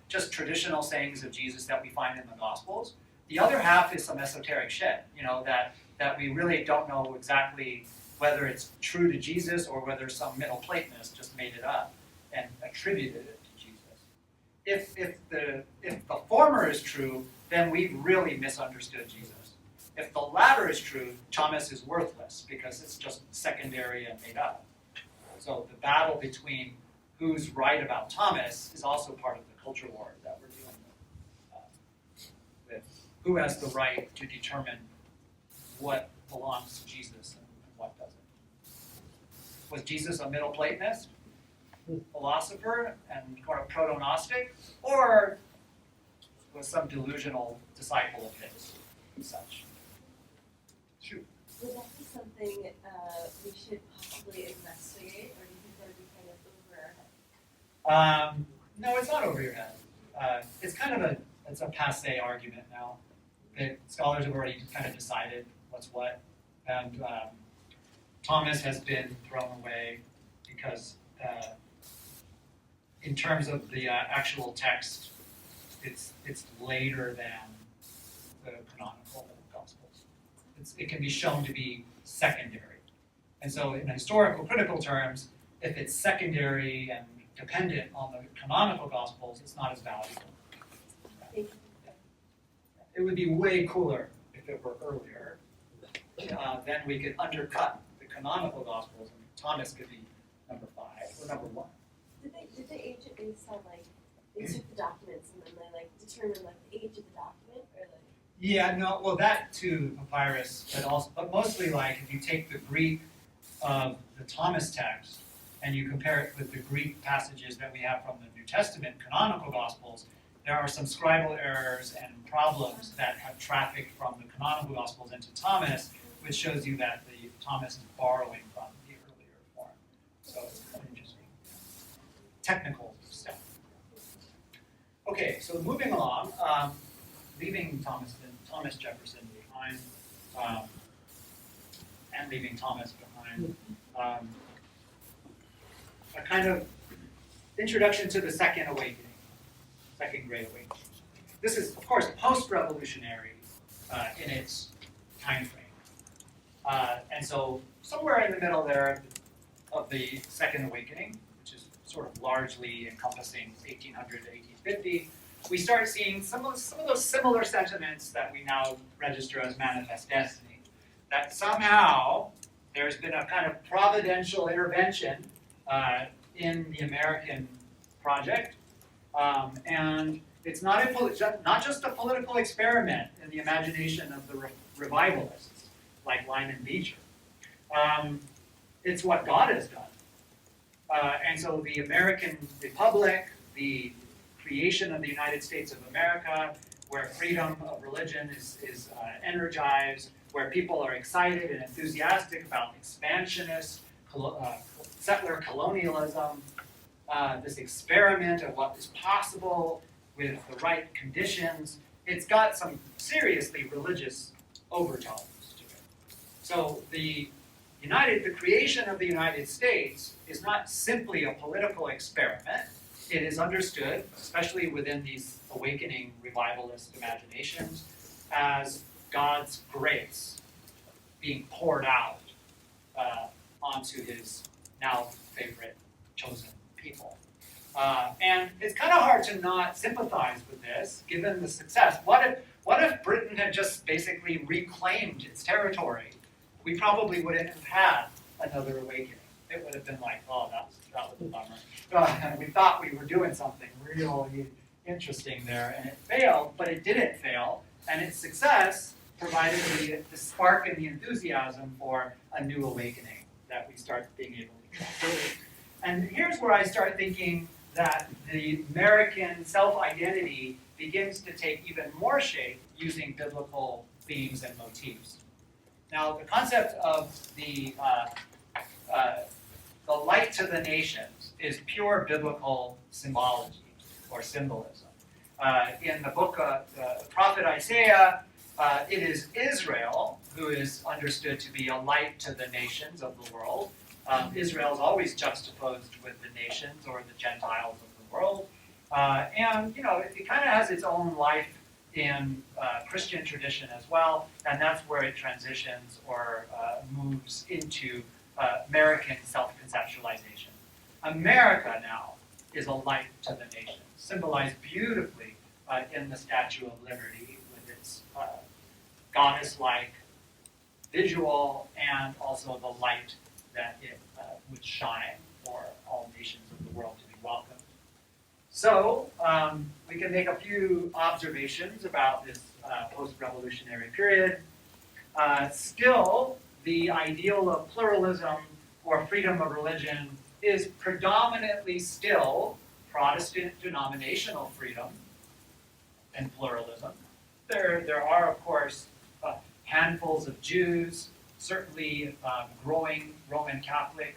just traditional sayings of Jesus that we find in the Gospels. The other half is some esoteric shit, you know, that we really don't know exactly whether it's true to Jesus or whether some Middle Platonist just made it up and attributed it to Jesus. If the former is true, then we've really misunderstood Jesus. If the latter is true, Thomas is worthless because it's just secondary and made up. So the battle between who's right about Thomas is also part of the culture war that we're dealing with who has the right to determine what belongs to Jesus and what doesn't. Was Jesus a Middle Platonist, philosopher, and kind of proto-Gnostic, or was some delusional disciple of his and such? Shoot. Would that be something we should possibly investigate, or do you think that would be kind of over our head? No, it's not over your head. It's kind of a passe argument now. The scholars have already kind of decided what's what, and Thomas has been thrown away because, in terms of the actual text, it's later than the canonical Gospels. It can be shown to be secondary, and so in historical critical terms, if it's secondary and dependent on the canonical Gospels, it's not as valuable. It would be way cooler if it were earlier, then we could undercut the canonical Gospels, and Thomas could be number 5 or number 1. Did the ancient Greeks have like they took the documents and then they like determined like the age of the document or like Yeah, no, well that too, papyrus, but mostly like if you take the Greek of the Thomas text and you compare it with the Greek passages that we have from the New Testament canonical Gospels, there are some scribal errors and problems that have trafficked from the canonical Gospels into Thomas, which shows you that the Thomas is borrowing from the earlier form. So it's kind of interesting. Technical stuff. Okay, so moving along, leaving Thomas Jefferson behind, and leaving Thomas behind, a kind of introduction to the Second Awakening, Second Great Awakening. This is, of course, post-revolutionary in its time frame. And so somewhere in the middle there of the Second Awakening, which is sort of largely encompassing 1800 to 1850, we start seeing some of those similar sentiments that we now register as manifest destiny. That somehow there's been a kind of providential intervention in the American project, and it's not just a political experiment in the imagination of the revivalists like Lyman Beecher. It's what God has done. And so the American Republic, the creation of the United States of America, where freedom of religion is energized, where people are excited and enthusiastic about expansionist, settler colonialism, this experiment of what is possible with the right conditions. It's got some seriously religious overtones to it. So the creation of the United States is not simply a political experiment. It is understood, especially within these awakening revivalist imaginations, as God's grace being poured out onto his now favorite chosen people. And it's kind of hard to not sympathize with this, given the success. What if Britain had just basically reclaimed its territory? We probably wouldn't have had another awakening. It would have been like, oh, that was a bummer. We thought we were doing something really interesting there, and it failed, but it didn't fail. And its success provided the spark and the enthusiasm for a new awakening that we start being able to track. And here's where I start thinking that the American self-identity begins to take even more shape using biblical themes and motifs. Now, the concept of the light to the nations is pure biblical symbology or symbolism. In the book of the prophet Isaiah, it is Israel who is understood to be a light to the nations of the world. Israel is always juxtaposed with the nations or the Gentiles of the world. And, it kind of has its own life in Christian tradition as well, and that's where it transitions or moves into American self-conceptualization. America now is a light to the nations, symbolized beautifully in the Statue of Liberty with its goddess-like visual and also the light that it would shine for all nations of the world to be welcomed. So we can make a few observations about this post-revolutionary period. Still, the ideal of pluralism or freedom of religion is predominantly still Protestant denominational freedom and pluralism. There are, of course, handfuls of Jews, certainly growing Roman Catholic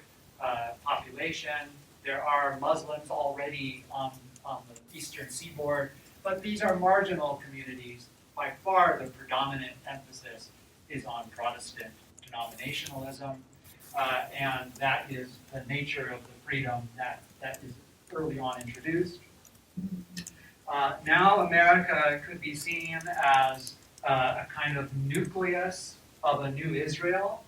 population. There are Muslims already on the eastern seaboard, but these are marginal communities. By far, the predominant emphasis is on Protestant denominationalism, and that is the nature of the freedom that is early on introduced. Now America could be seen as a kind of nucleus of a new Israel,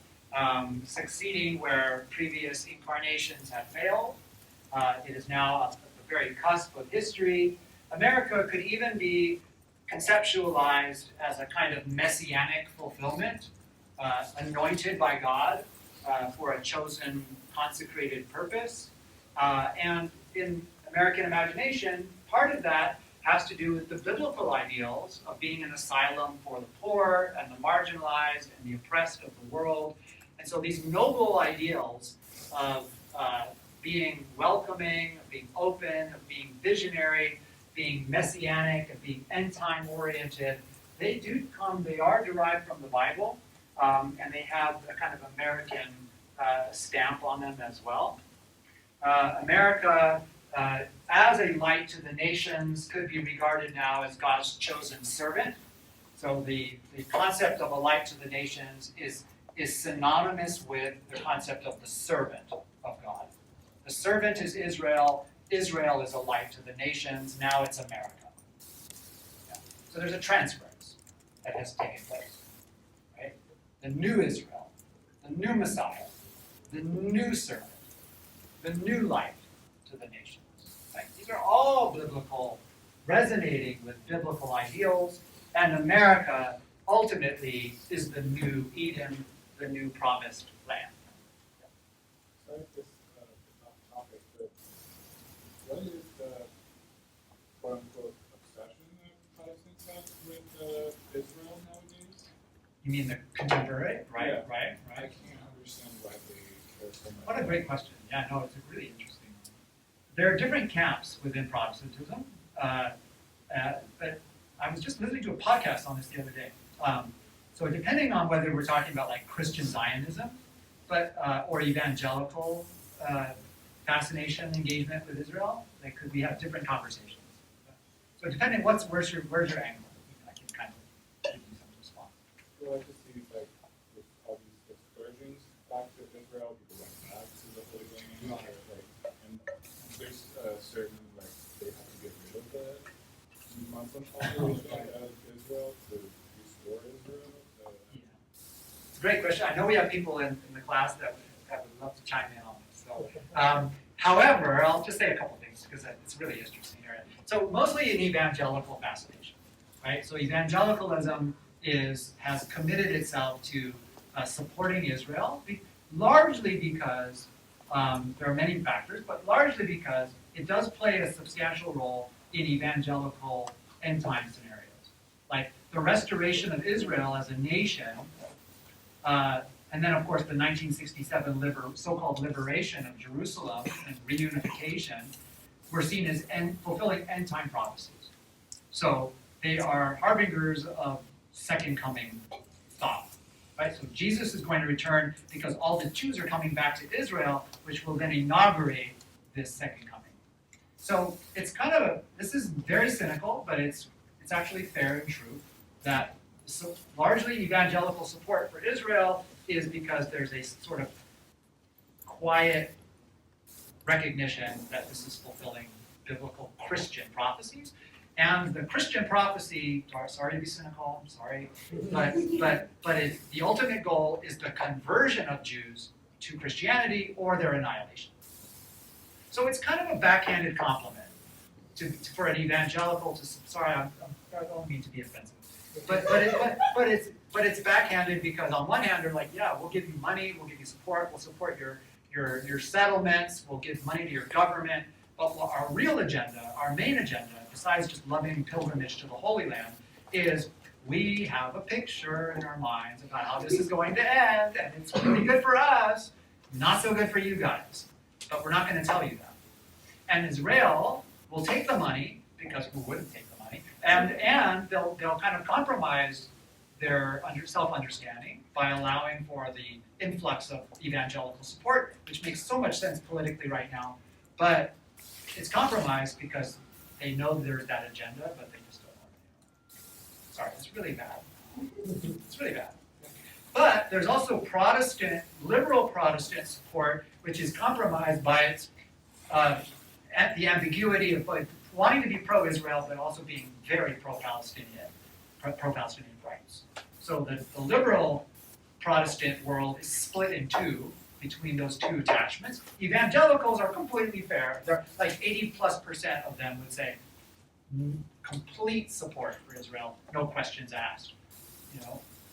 succeeding where previous incarnations have failed. It is now at the very cusp of history. America could even be conceptualized as a kind of messianic fulfillment anointed by God for a chosen, consecrated purpose. And in American imagination, part of that has to do with the biblical ideals of being an asylum for the poor and the marginalized and the oppressed of the world. And so these noble ideals of being welcoming, of being open, of being visionary, being messianic, of being end-time oriented, they are derived from the Bible, and they have a kind of American stamp on them as well. America, as a light to the nations, could be regarded now as God's chosen servant. So the concept of a light to the nations is synonymous with the concept of the servant of God. The servant is Israel. Israel is a light to the nations. Now it's America. Yeah. So there's a transference that has taken place. Right? The new Israel, the new Messiah, the new servant, the new light to the nations. Right? These are all biblical, resonating with biblical ideals, and America ultimately is the new Eden, the new promised land. Sorry if this is off topic, but what is the quote unquote obsession that Protestants have with Israel nowadays? You mean the contemporary? Right, Yeah. right. I can't understand why they care so much. What a great question. Yeah, no, it's a really interesting one. There are different camps within Protestantism, but I was just listening to a podcast on this the other day. So depending on whether we're talking about like Christian Zionism, or evangelical fascination, engagement with Israel, we have different conversations. So depending where's your angle, I can kind of give you some response. Well, I just see like with all these excursions back to Israel, people went back to the Holy Land, and there's certain like they have to get rid of the Muslim population out of Israel to restore Israel. It's a great question. I know we have people in the class that would love to chime in on this. So, however, I'll just say a couple things because it's really interesting here. So mostly an evangelical fascination, right? So evangelicalism has committed itself to supporting Israel, largely because there are many factors, but largely because it does play a substantial role in evangelical end time scenarios. Like the restoration of Israel as a nation, and then of course the 1967 so-called liberation of Jerusalem and reunification were seen as fulfilling end time prophecies. So they are harbingers of second coming thought. Right? So Jesus is going to return because all the Jews are coming back to Israel, which will then inaugurate this second coming. So it's kind of this is very cynical, but it's actually fair and true that largely evangelical support for Israel is because there's a sort of quiet recognition that this is fulfilling biblical Christian prophecies. And the Christian prophecy, sorry to be cynical, I'm sorry, but the ultimate goal is the conversion of Jews to Christianity or their annihilation. So it's kind of a backhanded compliment for an evangelical to. Sorry, I don't mean to be offensive, but it's backhanded because on one hand they're like, yeah, we'll give you money, we'll give you support, we'll support your settlements, we'll give money to your government, but our real agenda, our main agenda, besides just loving pilgrimage to the Holy Land, is we have a picture in our minds about how this is going to end, and it's really good for us, not so good for you guys. But we're not going to tell you that. And Israel will take the money, because who wouldn't take the money, and they'll kind of compromise their self-understanding by allowing for the influx of evangelical support, which makes so much sense politically right now. But it's compromised because they know there's that agenda, but they just don't want it. Sorry, it's really bad. It's really bad. But there's also liberal Protestant support, which is compromised by its the ambiguity of wanting to be pro-Israel, but also being very pro-Palestinian rights. So the liberal Protestant world is split in two between those two attachments. Evangelicals are completely fair. They're like 80+% of them would say complete support for Israel, no questions asked.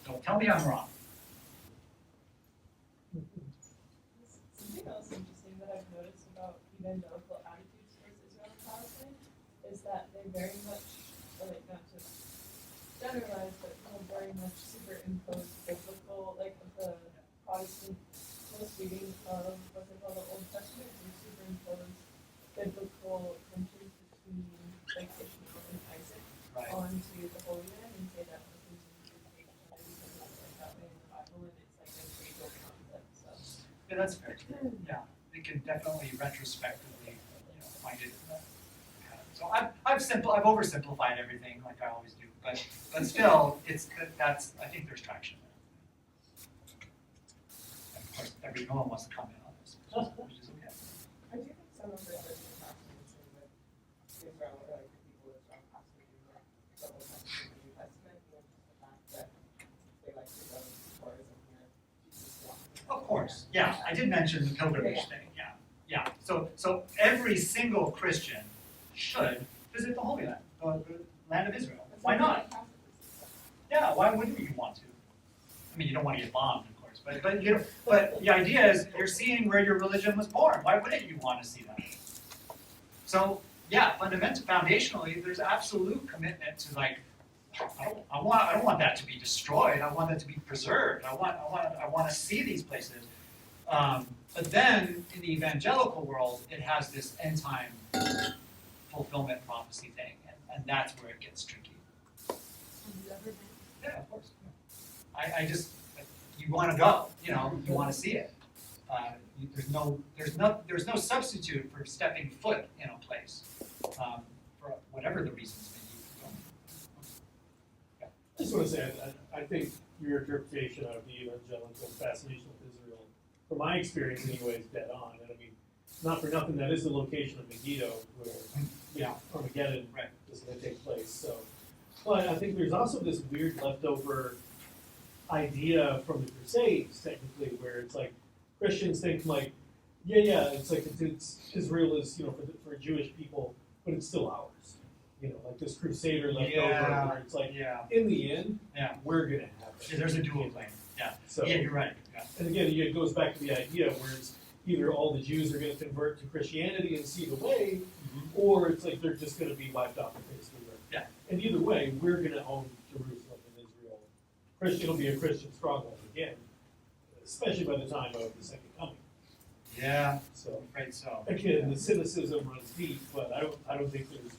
So tell me I'm wrong. Something else interesting that I've noticed about evangelical attitudes towards Israel and Palestine is that they very much, like not to generalize, but very much superimpose biblical, like the Protestant most reading of what they call the Old Testament, they superimpose biblical tensions between like Ishmael and Isaac onto the Holy Land and say that was continued to take because it's like that way in the Bible and it's like a creedal concept. So Yeah, that's fair. Yeah, we can definitely retrospectively, find it. So I've oversimplified everything like I always do, but still, that's I think there's traction there. And of course, no one wants to comment on this, which is okay. I do think some of the Christian passages with Israel, or like the people of Israel, possibly in the Old Testament and the New Testament, and just the fact that they like to go to tourism here, Jesus walked. Of course, yeah, I did mention the pilgrimage thing, yeah. So every single Christian should visit the Holy Land, the land of Israel. Why not? Yeah, why wouldn't you want to? I mean, you don't want to get bombed, of course, but the idea is you're seeing where your religion was born. Why wouldn't you want to see that? So yeah, foundationally, there's absolute commitment to like, I don't want that to be destroyed. I want it to be preserved. I want to see these places. But then in the evangelical world, it has this end time fulfillment prophecy thing, and that's where it gets tricky. Yeah, of course. I just, you want to go, you want to see it. There's no substitute for stepping foot in a place, for whatever the reasons may be. I just want to say, I think your interpretation of the evangelical fascination with Israel, from my experience anyway, is dead on. And I mean, not for nothing, that is the location of Megiddo, where Armageddon is going to take place. So, but I think there's also this weird leftover idea from the Crusades, technically, where it's like Christians think like, it's like it's Israel is for Jewish people, but it's still ours. Like this Crusader leftover, where it's like in the end, we're gonna have it. Yeah, there's a dual claim. Yeah. So you're right. Yeah. And again, it goes back to the idea where it's either all the Jews are going to convert to Christianity and see the way, or it's like they're just going to be wiped off the face of the earth. Yeah. And either way, we're going to own Jerusalem and Israel. It'll be a Christian stronghold again, especially by the time of the second coming. Yeah. So I'm afraid so. again, the cynicism runs deep, but I don't think there's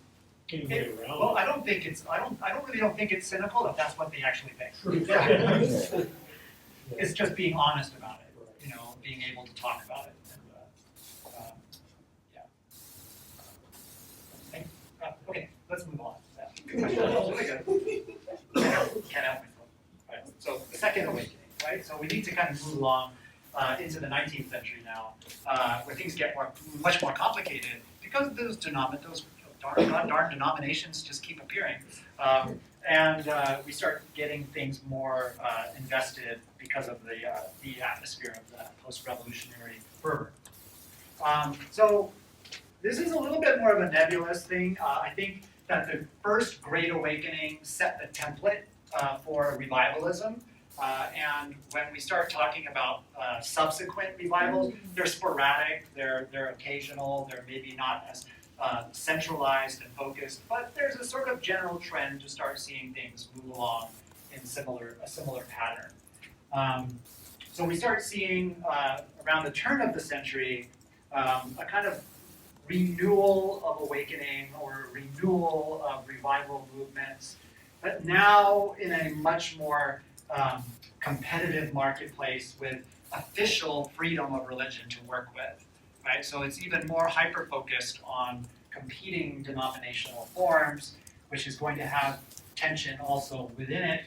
any way around Well, it. I don't think it's cynical if that's what they actually think. True. It's just being honest about it, being able to talk about it. And, okay, let's move on. Can't help myself. Right. So the Second Awakening, right? So we need to kind of move along into the 19th century now, where things get much more complicated because those darn denominations just keep appearing. And we start getting things more invested because of the atmosphere of the post-revolutionary fervor. So this is a little bit more of a nebulous thing. I think that the First Great Awakening set the template for revivalism. And when we start talking about subsequent revivals, they're sporadic, they're occasional, they're maybe not as centralized and focused, but there's a sort of general trend to start seeing things move along in a similar pattern. So we start seeing around the turn of the century a kind of renewal of awakening or renewal of revival movements, but now in a much more competitive marketplace with official freedom of religion to work with. Right? So it's even more hyper-focused on competing denominational forms, which is going to have tension also within it.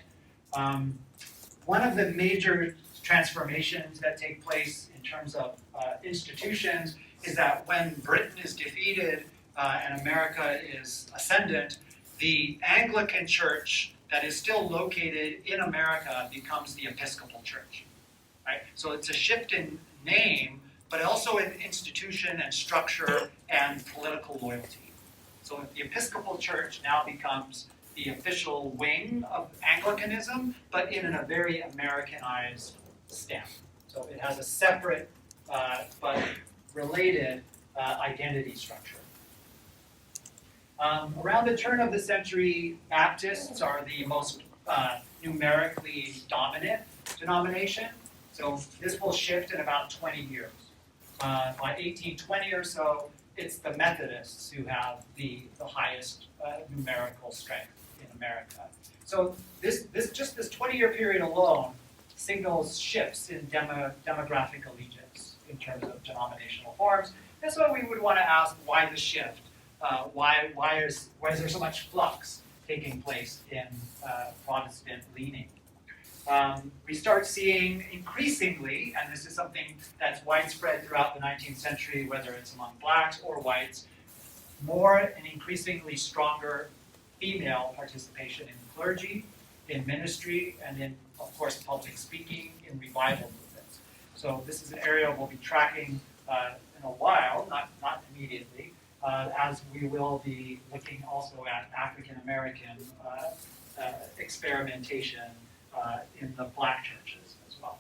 One of the major transformations that take place in terms of institutions is that when Britain is defeated and America is ascendant, the Anglican Church that is still located in America becomes the Episcopal Church. Right? So it's a shift in name, but also in institution and structure and political loyalty. So the Episcopal Church now becomes the official wing of Anglicanism, but in a very Americanized stamp. So it has a separate but related identity structure. Around the turn of the century, Baptists are the most numerically dominant denomination. So this will shift in about 20 years. By 1820 or so, it's the Methodists who have the highest numerical strength in America. So this 20-year period alone signals shifts in demographic allegiance in terms of denominational forms. That's why we would want to ask why the shift. Why is there so much flux taking place in Protestant leaning? We start seeing increasingly, and this is something that's widespread throughout the 19th century, whether it's among blacks or whites, more and increasingly stronger female participation in clergy, in ministry, and in, of course, public speaking, in revival movements. So this is an area we'll be tracking in a while, not immediately, as we will be looking also at African American experimentation in the black churches as well.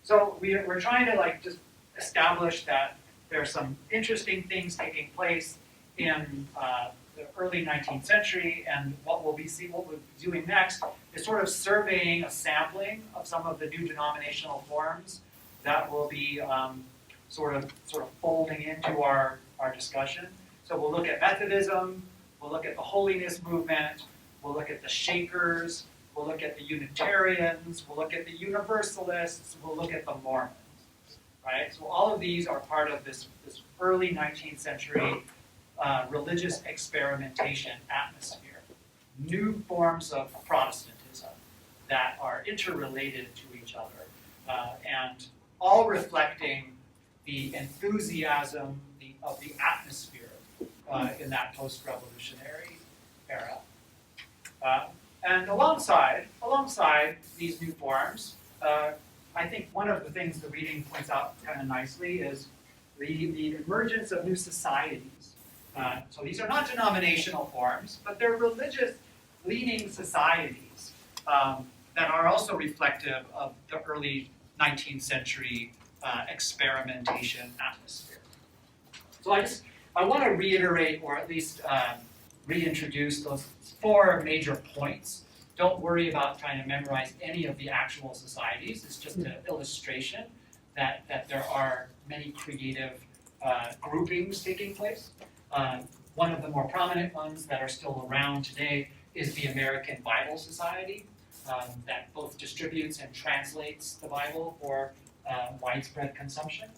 So we're trying to just establish that there are some interesting things taking place in the early 19th century, and what we'll be doing next is sort of surveying a sampling of some of the new denominational forms that will be sort of folding into our discussion. So we'll look at Methodism, we'll look at the Holiness Movement, we'll look at the Shakers, we'll look at the Unitarians, we'll look at the Universalists, we'll look at the Mormons, right? So all of these are part of this early 19th century religious experimentation atmosphere. New forms of Protestantism that are interrelated to each other, and all reflecting the enthusiasm of the atmosphere in that post-revolutionary era. And alongside these new forms, I think one of the things the reading points out kind of nicely is the emergence of new societies. So these are not denominational forms, but they're religious-leaning societies that are also reflective of the early 19th century experimentation atmosphere. So I want to reiterate, or at least reintroduce those 4 major points. Don't worry about trying to memorize any of the actual societies. It's just an illustration that there are many creative groupings taking place. One of the more prominent ones that are still around today is the American Bible Society, that both distributes and translates the Bible for widespread consumption.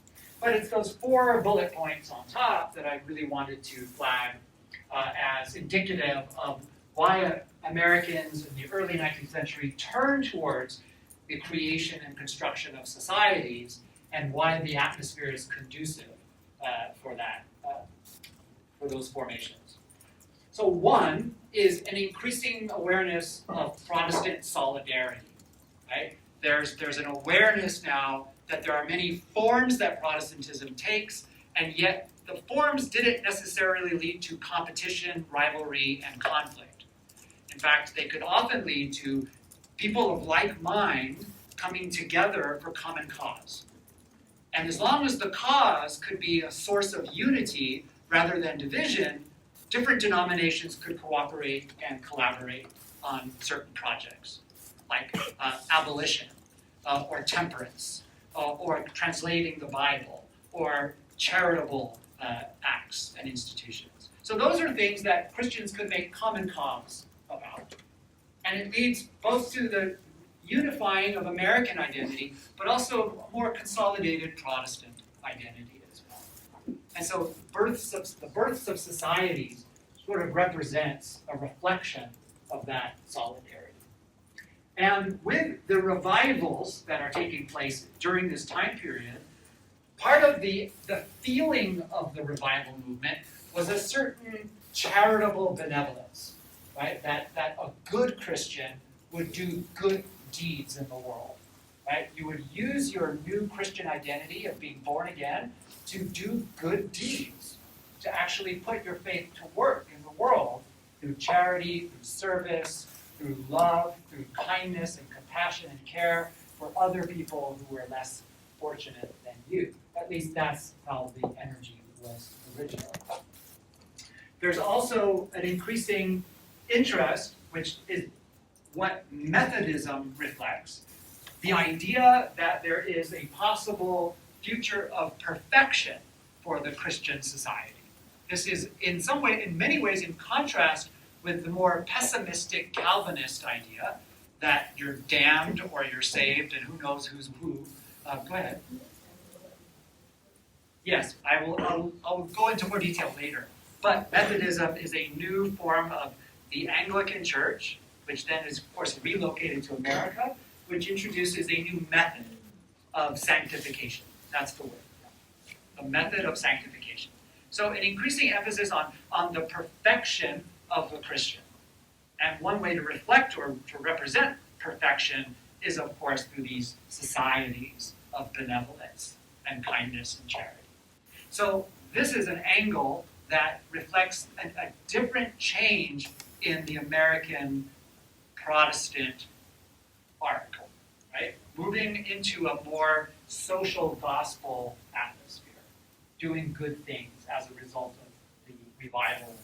But it's those 4 bullet points on top that I really wanted to flag as indicative of why Americans in the early 19th century turned towards the creation and construction of societies, and why the atmosphere is conducive for those formations. So one is an increasing awareness of Protestant solidarity, right? There's an awareness now that there are many forms that Protestantism takes, and yet the forms didn't necessarily lead to competition, rivalry, and conflict. In fact, they could often lead to people of like mind coming together for common cause. And as long as the cause could be a source of unity rather than division, different denominations could cooperate and collaborate on certain projects, like abolition, or temperance, or translating the Bible, or charitable acts and institutions. So those are things that Christians could make common cause about. And it leads both to the unifying of American identity, but also a more consolidated Protestant identity as well. And so the births of societies sort of represents a reflection of that solidarity. And with the revivals that are taking place during this time period, part of the feeling of the revival movement was a certain charitable benevolence, right? That a good Christian would do good deeds in the world, right? You would use your new Christian identity of being born again to do good deeds, to actually put your faith to work in the world through charity, through service, through love, through kindness and compassion and care for other people who are less fortunate than you. At least that's how the energy was originally. There's also an increasing interest, which is what Methodism reflects, the idea that there is a possible future of perfection for the Christian society. This is in many ways in contrast with the more pessimistic Calvinist idea that you're damned or you're saved and who knows who's who. Go ahead. Yes, I'll go into more detail later. But Methodism is a new form of the Anglican Church, which then is, of course, relocated to America, which introduces a new method of sanctification. That's the word. A method of sanctification. So an increasing emphasis on the perfection of the Christian. And one way to reflect or to represent perfection is, of course, through these societies of benevolence and kindness and charity. So this is an angle that reflects a different change in the American Protestant arc, right? Moving into a more social gospel atmosphere, doing good things as a result of the revival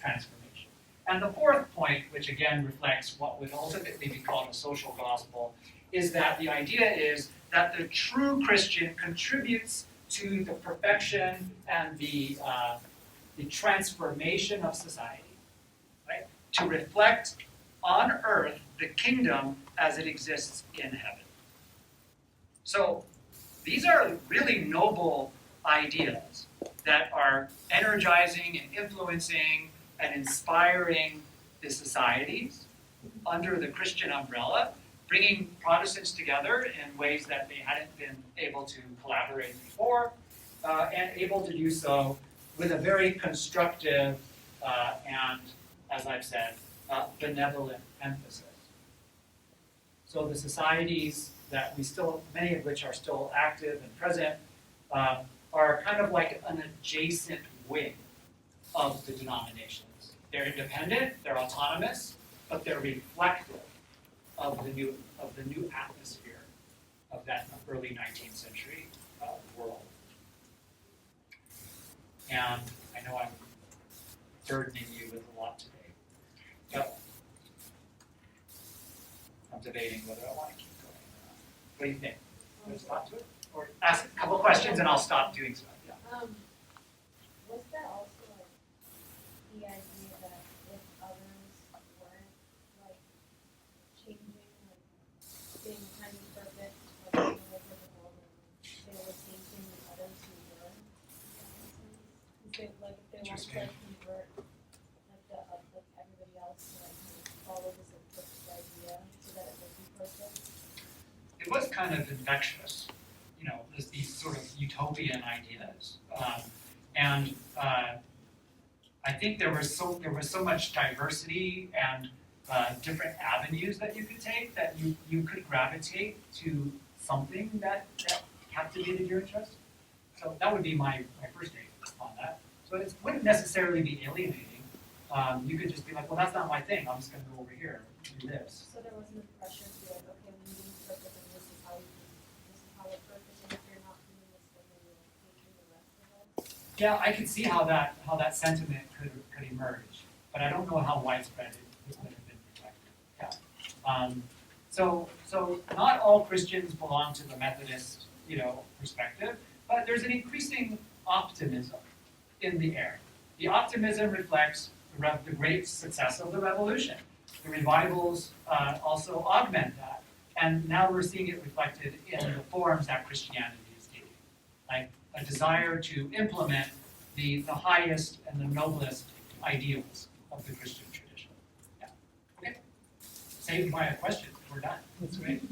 transformation. And the fourth point, which again reflects what would ultimately be called a social gospel, is that the idea is that the true Christian contributes to the perfection and the transformation of society, right? To reflect on earth the kingdom as it exists in heaven. So these are really noble ideas that are energizing and influencing and inspiring the societies under the Christian umbrella, bringing Protestants together in ways that they hadn't been able to collaborate before, and able to do so with a very constructive and, as I've said, benevolent emphasis. So the societies that many of which are still active and present, are kind of like an adjacent wing of the denominations. They're independent, they're autonomous, but they're reflective of the new atmosphere of that early 19th century world. And I know I'm burdening you with a lot today, but I'm debating whether I want to keep going or not. What do you think? Want to stop to it? Or ask a couple questions and I'll stop doing stuff. Yeah. Was there also like the idea that if others weren't like changing, like being kind of perfect, like living with the world, they were taking others who were? If they want to like convert like everybody else to like follow this perfect idea so that it would be perfect? It was kind of infectious. There's these sort of utopian ideas, and I think there was so much diversity and different avenues that you could take that you could gravitate to something that captivated your interest. So that would be my first take on that. So it wouldn't necessarily be alienating. You could just be like, well, that's not my thing. I'm just going to go over here and do this. So there wasn't a pressure to be like, okay, we need to be perfect and this is how we're perfect, and if you're not doing this, then you're like taking the rest of us. Yeah, I could see how that sentiment could emerge, but I don't know how widespread it would have been reflected. Yeah. So not all Christians belong to the Methodist, perspective, but there's an increasing optimism in the air. The optimism reflects the great success of the revolution. The revivals also augment that, and now we're seeing it reflected in the forms that Christianity is taking, like a desire to implement the highest and the noblest ideals of the Christian tradition. Yeah. Okay. Saved by a question. We're done. That's great.